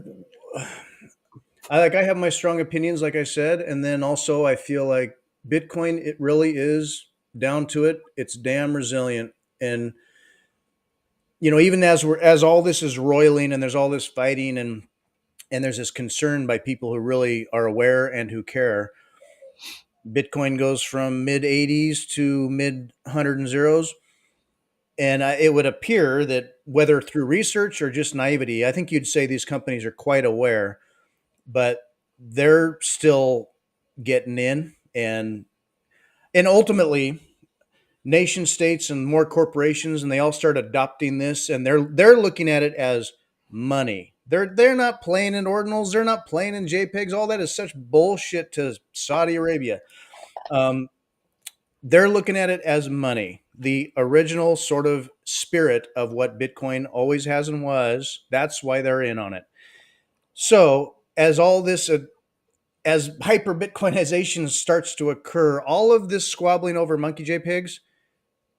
I have my strong opinions, like I said, and then also I feel like Bitcoin, it really is down to it. It's damn resilient, and even as all this is roiling and there's all this fighting and there's this concern by people who really are aware and who care. Bitcoin goes from mid 80s to mid hundred and zeros. And it would appear that whether through research or just naivety, I think you'd say these companies are quite aware, but they're still getting in. And ultimately, nation states and more corporations, and they all start adopting this, and they're looking at it as money. They're not playing in ordinals, they're not playing in JPEGs. All that is such bullshit to Saudi Arabia. Um, they're looking at it as money. The original sort of spirit of what Bitcoin always has and was. That's why they're in on it. So as all this as hyper Bitcoinization starts to occur, all of this squabbling over monkey JPEGs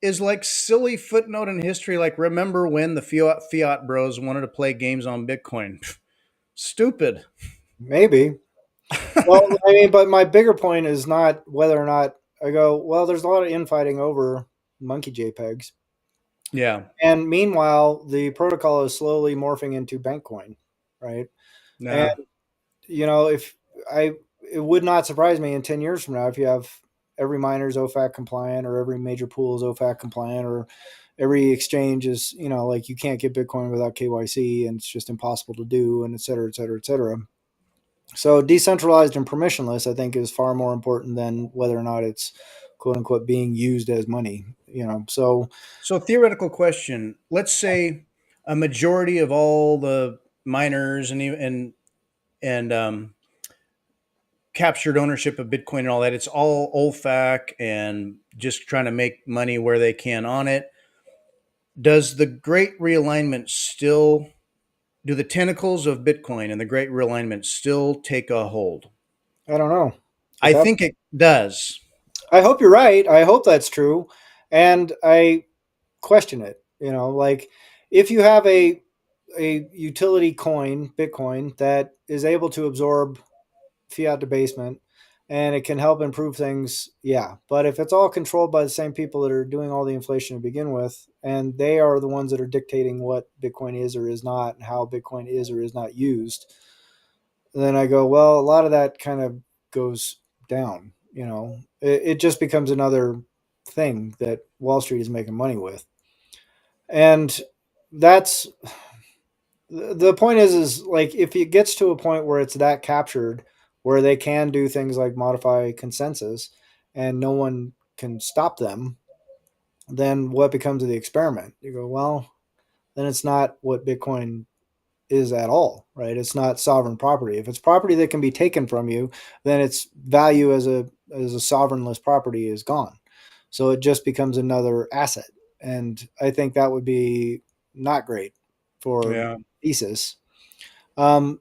is like silly footnote in history. Like, remember when the Fiat bros wanted to play games on Bitcoin? Stupid.
Maybe. Well, I mean, but my bigger point is not whether or not I go, well, there's a lot of infighting over monkey JPEGs.
Yeah.
And meanwhile, the protocol is slowly morphing into Bankcoin, right? And,
Nah.
if I, it would not surprise me in 10 years from now if you have every miner is OFAC compliant or every major pool is OFAC compliant or every exchange is, like you can't get Bitcoin without KYC and it's just impossible to do and et cetera, et cetera, et cetera. So decentralized and permissionless, I think, is far more important than whether or not it's quote unquote being used as money. So
So theoretical question. Let's say a majority of all the miners and captured ownership of Bitcoin and all that. It's all OFAC and just trying to make money where they can on it. Does the Great Realignment still do the tentacles of Bitcoin and the Great Realignment still take a hold?
I don't know. At
I
that,
think it does.
I hope you're right. I hope that's true, and I question it. Like if you have a utility coin, Bitcoin, that is able to absorb fiat debasement and it can help improve things, yeah. But if it's all controlled by the same people that are doing all the inflation to begin with, and they are the ones that are dictating what Bitcoin is or is not and how Bitcoin is or is not used, then I go, well, a lot of that kind of goes down. It just becomes another thing that Wall Street is making money with. And that's the point is like if it gets to a point where it's that captured where they can do things like modify consensus and no one can stop them, then what becomes of the experiment? You go, well, then it's not what Bitcoin is at all, right? It's not sovereign property. If it's property that can be taken from you, then its value as a sovereignless property is gone. So it just becomes another asset. And I think that would be not great for
Yeah.
thesis.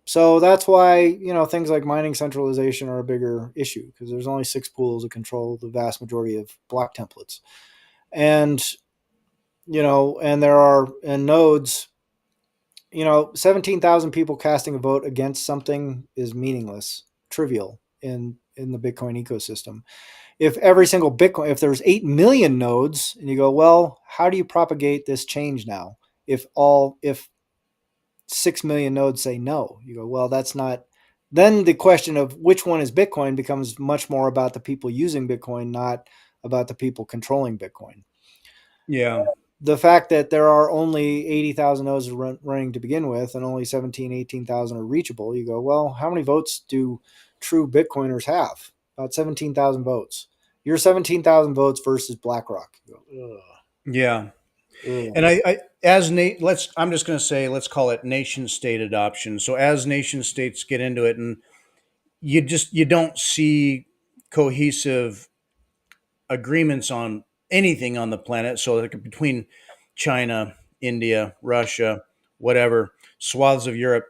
So that's why things like mining centralization are a bigger issue because there's only 6 pools that control the vast majority of block templates, and and there are and nodes. 17,000 people casting a vote against something is meaningless, trivial in the Bitcoin ecosystem. If every single Bitcoin, if there's 8 million nodes, and you go, well, how do you propagate this change now? If 6 million nodes say no, you go, well, that's not. Then the question of which one is Bitcoin becomes much more about the people using Bitcoin, not about the people controlling Bitcoin.
Yeah.
The fact that there are only 80,000 nodes running to begin with and only 17, 18,000 are reachable, you go, well, how many votes do true Bitcoiners have? About 17,000 votes. Your 17,000 votes versus BlackRock. You go,
Yeah.
ugh, ugh.
And I'm just going to say, let's call it nation state adoption. So as nation states get into it, and you don't see cohesive agreements on anything on the planet. So like between China, India, Russia, whatever, swaths of Europe,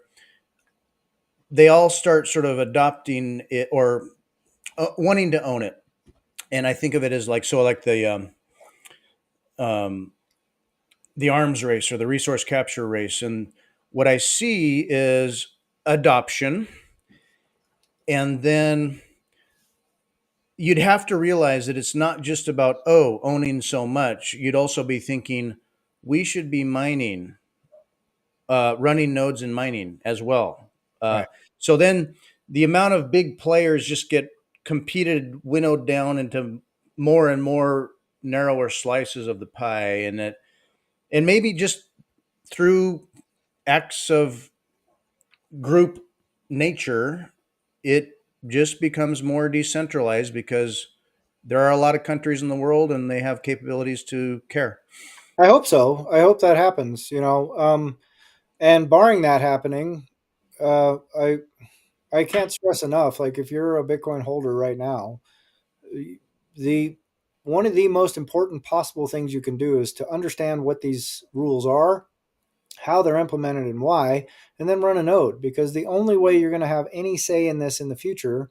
they all start sort of adopting it or wanting to own it. And I think of it as like, so like um, the arms race or the resource capture race. And what I see is adoption. And then you'd have to realize that it's not just about, oh, owning so much. You'd also be thinking, we should be mining, running nodes and mining as well. Uh,
Right.
so then the amount of big players just get competed, winnowed down into more and more narrower slices of the pie. And maybe just through acts of group nature, it just becomes more decentralized because there are a lot of countries in the world and they have capabilities to care.
I hope so. I hope that happens. And barring that happening, I can't stress enough. Like, if you're a Bitcoin holder right now, the one of the most important possible things you can do is to understand what these rules are, how they're implemented, and why, and then run a node. Because the only way you're going to have any say in this in the future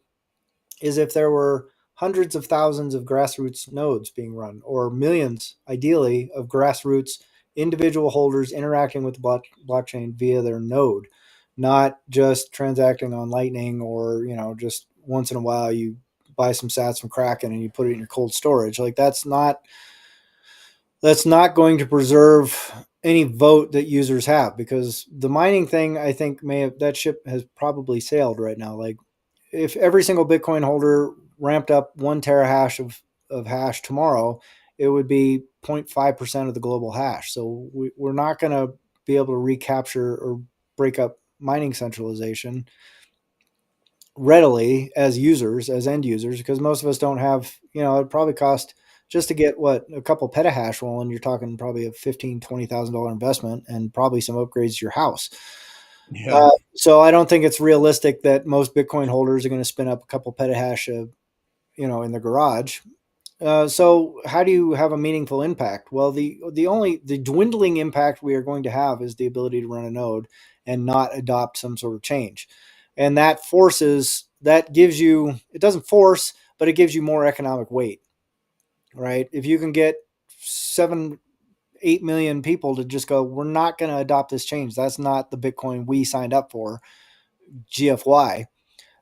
is if there were hundreds of thousands of grassroots nodes being run, or millions, ideally, of grassroots individual holders interacting with the blockchain via their node, not just transacting on Lightning, or just once in a while you buy some sats from Kraken and you put it in your cold storage. Like, that's not going to preserve any vote that users have, because the mining thing, I think, that ship has probably sailed right now. Like, if every single Bitcoin holder ramped up 1 terahash of hash tomorrow, it would be 0.5% of the global hash. So we're not going to be able to recapture or break up mining centralization readily as users, as end users, because most of us don't have, it probably cost just to get what a couple petahash rolling. You're talking probably a $15,000 to $20,000 investment, and probably some upgrades to your house.
Yeah.
So I don't think it's realistic that most Bitcoin holders are going to spin up a couple petahash, in the garage. So how do you have a meaningful impact? Well, the dwindling impact we are going to have is the ability to run a node and not adopt some sort of change, and that gives you, it doesn't force, but it gives you more economic weight, right? If you can get 7-8 million people to just go, we're not going to adopt this change. That's not the Bitcoin we signed up for, GFY.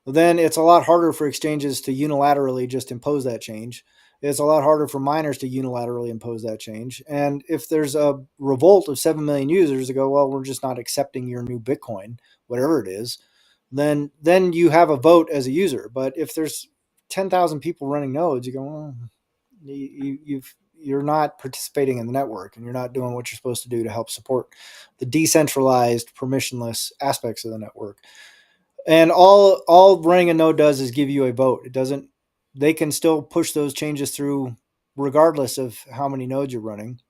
Then it's a lot harder for exchanges to unilaterally just impose that change. It's a lot harder for miners to unilaterally impose that change. And if there's a revolt of 7 million users to go, well, we're just not accepting your new Bitcoin, whatever it is, then you have a vote as a user. But if there's 10,000 people running nodes, you go, well, you're not participating in the network, and you're not doing what you're supposed to do to help support the decentralized, permissionless aspects of the network. And all running a node does is give you a vote. It doesn't. They can still push those changes through regardless of how many nodes you're running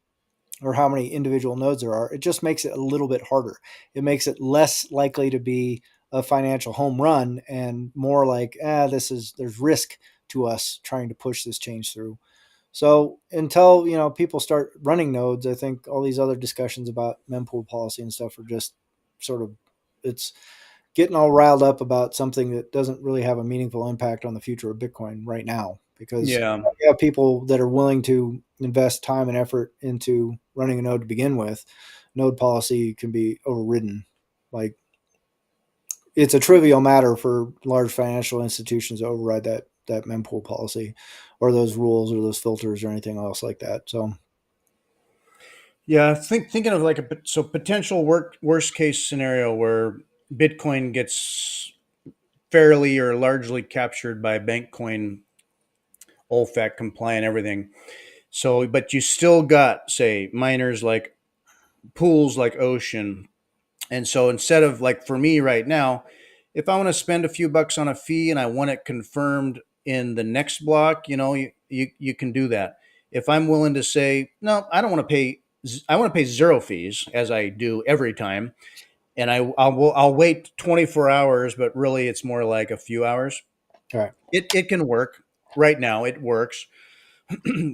or how many individual nodes there are. It just makes it a little bit harder. It makes it less likely to be a financial home run, and more like, there's risk to us trying to push this change through. So until people start running nodes, I think all these other discussions about mempool policy and stuff are just sort of, it's getting all riled up about something that doesn't really have a meaningful impact on the future of Bitcoin right now. Because
Yeah.
you have people that are willing to invest time and effort into running a node to begin with, node policy can be overridden. Like, it's a trivial matter for large financial institutions to override that mempool policy, or those rules, or those filters, or anything else like that. So
Yeah. Thinking of like so potential worst case scenario where Bitcoin gets fairly or largely captured by bank coin, OFAC compliant, everything. So, but you still got, say, miners like pools like Ocean. And so instead of, like, for me right now, if I want to spend a few bucks on a fee and I want it confirmed in the next block, you can do that. If I'm willing to say, no, I don't want to pay, I want to pay zero fees as I do every time. And I'll wait 24 hours, but really it's more like a few hours.
all right.
It can work right now. It works.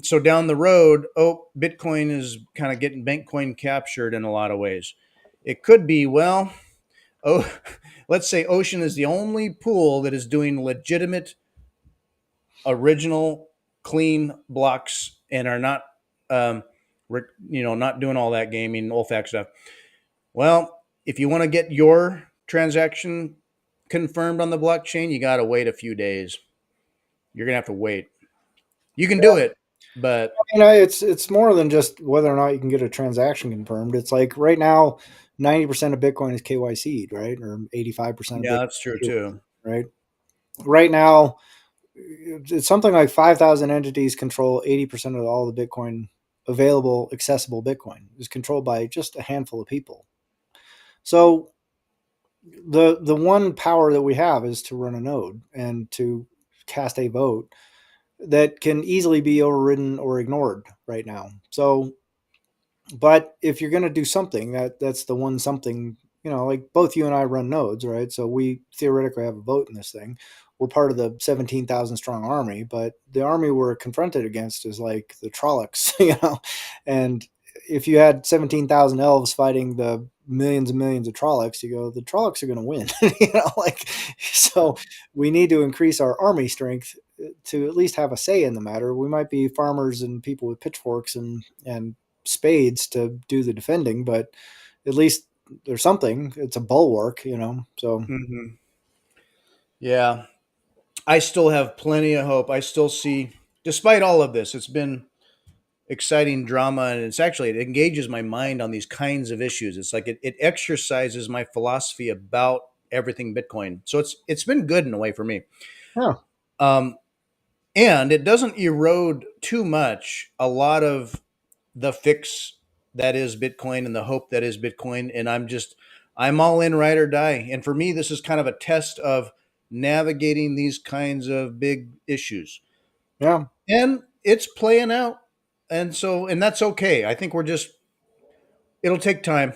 So down the road, oh, Bitcoin is kind of getting bank coin captured in a lot of ways. It could be, well, oh, let's say Ocean is the only pool that is doing legitimate, original, clean blocks and are not, um, not doing all that gaming, OFAC stuff. Well, if you want to get your transaction confirmed on the blockchain, you got to wait a few days. You're going to have to wait. You can do it, but
It's more than just whether or not you can get a transaction confirmed. It's like right now, 90% of Bitcoin is KYC'd, right? Or 85% of
yeah,
Bitcoin
that's true
is
too.
KYC'd, right? Right now, it's something like 5,000 entities control 80% of all the Bitcoin available, accessible Bitcoin is controlled by just a handful of people. So the one power that we have is to run a node and to cast a vote that can easily be overridden or ignored right now. So, but if you're going to do something, that's the one something, like both you and I run nodes, right? So we theoretically have a vote in this thing. We're part of the 17,000 strong army, but the army we're confronted against is like the Trollocs, and if you had 17,000 elves fighting the millions and millions of Trollocs, you go, the Trollocs are going to win, like, so we need to increase our army strength to at least have a say in the matter. We might be farmers and people with pitchforks and spades to do the defending, but at least there's something. It's a bulwark, So
Hmm. Yeah, I still have plenty of hope. I still see, despite all of this, it's been exciting drama, and it engages my mind on these kinds of issues. It's like it exercises my philosophy about everything Bitcoin. So it's been good in a way for me.
yeah,
Um, and it doesn't erode too much a lot of the fix that is Bitcoin and the hope that is Bitcoin. And I'm all in, ride or die. And for me, this is kind of a test of navigating these kinds of big issues.
yeah.
And it's playing out. And that's okay. I think it'll take time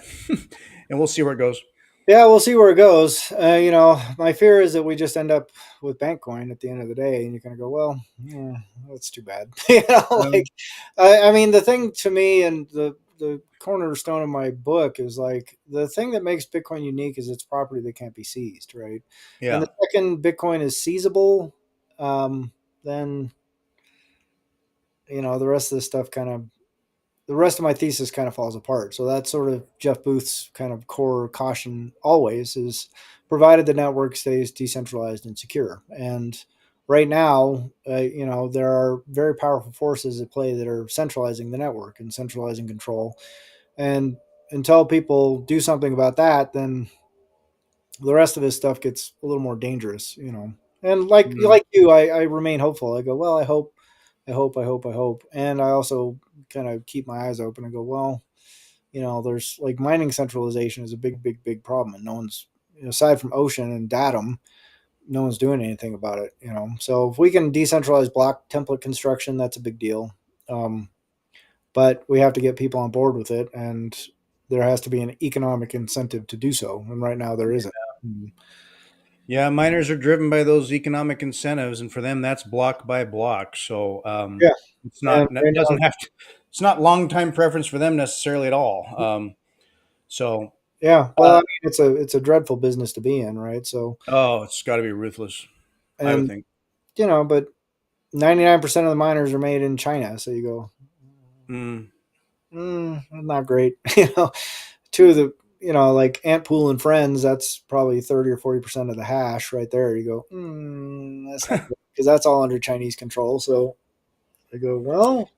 and we'll see where it goes.
Yeah, we'll see where it goes. My fear is that we just end up with Bankcoin at the end of the day, and you're going to go, well, yeah, that's too bad. Like,
Um,
I mean, the thing to me, and the cornerstone of my book is like the thing that makes Bitcoin unique is its property that can't be seized, right? And the
yeah.
second Bitcoin is seizable, then the rest of this stuff the rest of my thesis kind of falls apart. So that's sort of Jeff Booth's kind of core caution always is provided the network stays decentralized and secure. And right now, there are very powerful forces at play that are centralizing the network and centralizing control. And until people do something about that, then the rest of this stuff gets a little more dangerous, And like
Mhm.
like you, I remain hopeful. I go, well, I hope. And I also kind of keep my eyes open and go, well, there's like mining centralization is a big, big, big problem. And no one's, aside from Ocean and Datum, no one's doing anything about it. So if we can decentralize block template construction, that's a big deal. Um, but we have to get people on board with it. And there has to be an economic incentive to do so. And right now there isn't. Mm.
Yeah, miners are driven by those economic incentives, and for them, that's block by block. So
Yeah. And
it
right
doesn't
now,
have to, it's not long time preference for them necessarily at all. So,
yeah. Well, I
uh,
mean, it's a dreadful business to be in, right? So,
oh, it's got to be ruthless, I would
and
think.
but 99% of the miners are made in China. So you go,
Mm,
not great. Two of the, like Antpool and Friends, that's probably 30 or 40% of the hash right there. You go, that's not good because that's all under Chinese control. So I go, well,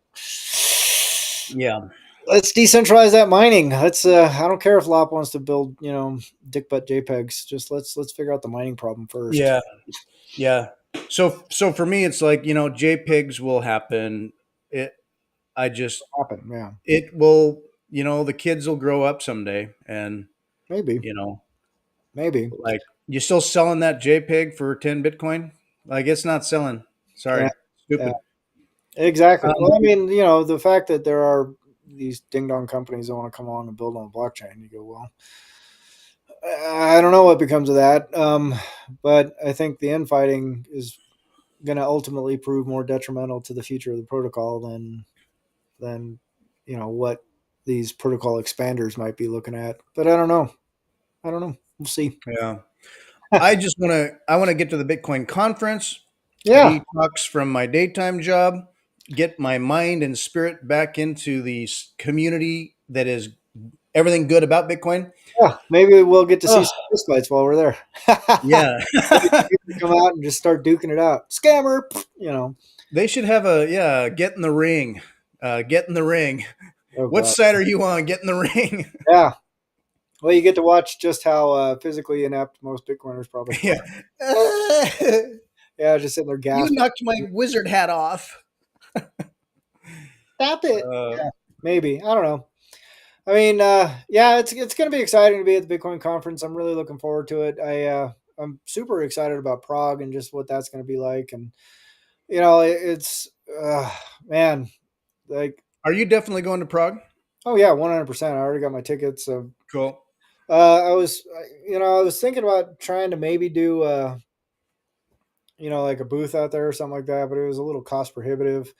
yeah,
let's decentralize that mining. I don't care if Lop wants to build, dick butt JPEGs. Just let's figure out the mining problem first.
yeah, yeah. So for me, it's like JPEGs will happen. It, I just,
Happen. Yeah.
it will, the kids will grow up someday, and
Maybe.
you know,
Maybe.
like you still selling that JPEG for 10 Bitcoin? Like it's not selling.
Yeah.
Sorry,
Yeah.
stupid.
Exactly.
Um,
Well, I mean, the fact that there are these ding dong companies that want to come along and build on the blockchain, you go, well, I don't know what becomes of that. But I think the infighting is going to ultimately prove more detrimental to the future of the protocol than what these protocol expanders might be looking at. But I don't know. I don't know. We'll see.
yeah. I want to get to the Bitcoin conference,
Yeah.
detox from my daytime job, get my mind and spirit back into the community that is everything good about Bitcoin.
Yeah, maybe we'll get to see
Oh,
some fist fights while we're there.
yeah.
Maybe people come out and just start duking it out. Scammer, you know.
They should have a, yeah, get in the ring. Get in the ring.
Oh
What
god.
side are you on? Get in the ring.
Yeah. Well, you get to watch just how physically inept most Bitcoiners probably are.
Yeah. Uh,
Yeah, just sitting there
you
gasping.
knocked my wizard hat off.
Stop it.
Uh,
Yeah, maybe. I don't know. I mean, yeah, it's going to be exciting to be at the Bitcoin conference. I'm really looking forward to it. I'm super excited about Prague and just what that's going to be like. And it's man, like,
are you definitely going to Prague?
oh yeah, 100%. I already got my tickets. So
Cool.
I was thinking about trying to maybe do like a booth out there or something like that, but it was a little cost prohibitive.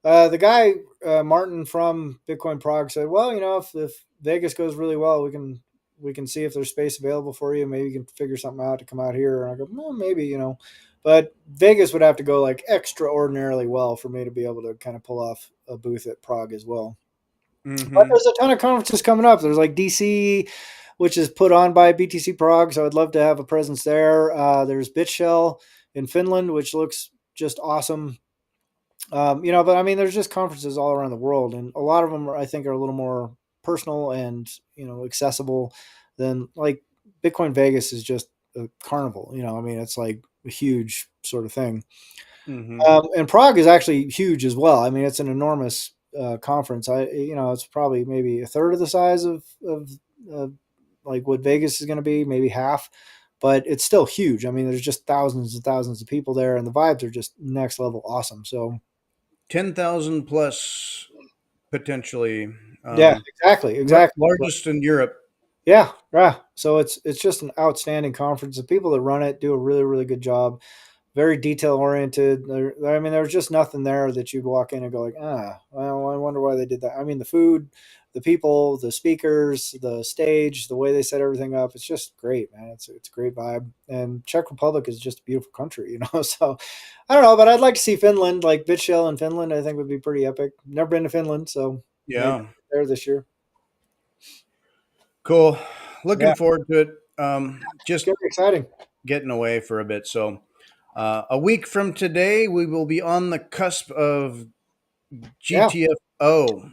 The guy Martin from Bitcoin Prague said, "Well, if Vegas goes really well, we can see if there's space available for you. Maybe you can figure something out to come out here." And I go, "Well, maybe. But Vegas would have to go like extraordinarily well for me to be able to kind of pull off a booth at Prague as well." But
Mm-hmm.
there's a ton of conferences coming up. There's like DC, which is put on by BTC Prague, so I'd love to have a presence there. There's BitShell in Finland, which looks just awesome. But I mean, there's just conferences all around the world, and a lot of them I think are a little more personal and accessible than like Bitcoin Vegas is just a carnival. I mean, it's like a huge sort of thing.
Mm-hmm.
And Prague is actually huge as well. I mean, it's an enormous conference. It's probably maybe a third of the size of uh, like what Vegas is going to be, maybe half, but it's still huge. I mean, there's just thousands and thousands of people there, and the vibes are just next level awesome. So
10,000 plus potentially.
yeah, exactly, exactly.
Largest in Europe.
Yeah, yeah. So it's just an outstanding conference. The people that run it do a really really good job. Very detail oriented. I mean, there's just nothing there that you'd walk in and go like, well, I wonder why they did that. I mean, the food, the people, the speakers, the stage, the way they set everything up, it's just great, man. It's a great vibe. And Czech Republic is just a beautiful country. So I don't know, but I'd like to see Finland, like BitShell in Finland. I think would be pretty epic. Never been to Finland, so maybe
Yeah.
there this year.
Cool.
Yeah,
Looking forward to it.
it's
Just
gonna be exciting.
getting away for a bit. So, a week from today, we will be on the cusp of
Yeah,
GTFO.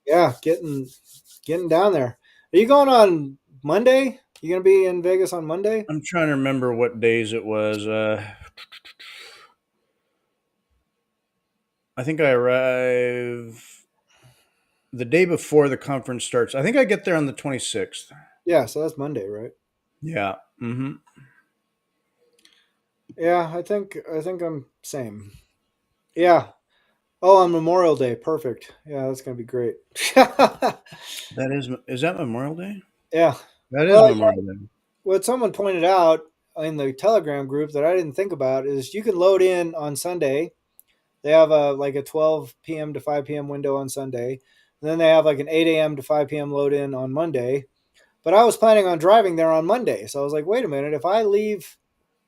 yeah, getting down there. Are you going on Monday? You gonna be in Vegas on Monday?
I'm trying to remember what days it was. I think I arrive the day before the conference starts. I think I get there on the 26th.
Yeah, so that's Monday, right?
Yeah. Mm-hmm.
Yeah, I think I'm same. Yeah. Oh, on Memorial Day, perfect. Yeah, that's gonna be great.
That is that Memorial Day?
Yeah.
That is
Well,
Memorial Day.
what someone pointed out in the Telegram group that I didn't think about is you can load in on Sunday. They have a 12 p.m. to 5 p.m. window on Sunday. And then they have like an 8 a.m. to 5 p.m. load in on Monday. But I was planning on driving there on Monday. So I was like, wait a minute, if I leave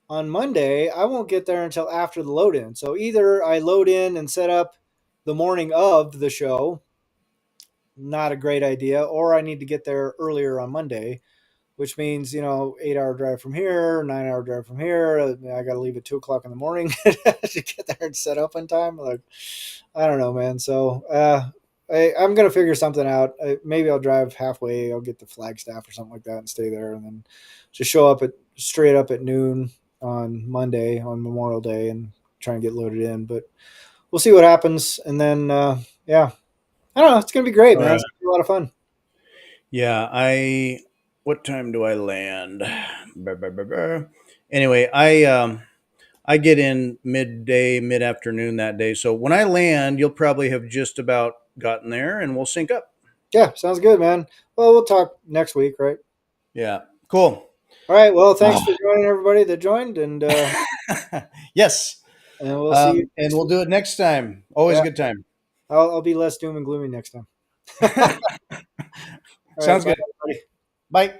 on Monday, I won't get there until after the load in. So either I load in and set up the morning of the show, not a great idea, or I need to get there earlier on Monday, which means 8-hour drive from here, 9-hour drive from here. I got to leave at 2 o'clock in the morning to get there and set up in time. Like, I don't know, man. So I'm gonna figure something out. Maybe I'll drive halfway. I'll get to Flagstaff or something like that and stay there, and then just show up at straight up at noon on Monday on Memorial Day and try and get loaded in. But we'll see what happens, and then yeah, I don't know. It's gonna be great,
All
man.
right.
It's gonna be a lot of fun.
Yeah, what time do I land? Brr, brr, brr, brr. Anyway, I get in midday, mid afternoon that day. So when I land, you'll probably have just about gotten there, and we'll sync up.
Yeah, sounds good, man. Well, we'll talk next week, right?
Yeah, cool.
All right. Well, thanks for joining everybody that joined, and
Yes,
we'll see you
and
next
we'll
week.
do it next time. Always
Yeah,
a good time.
I'll be less doom and gloomy next time. All right.
Sounds
Bye,
good.
everybody.
Bye.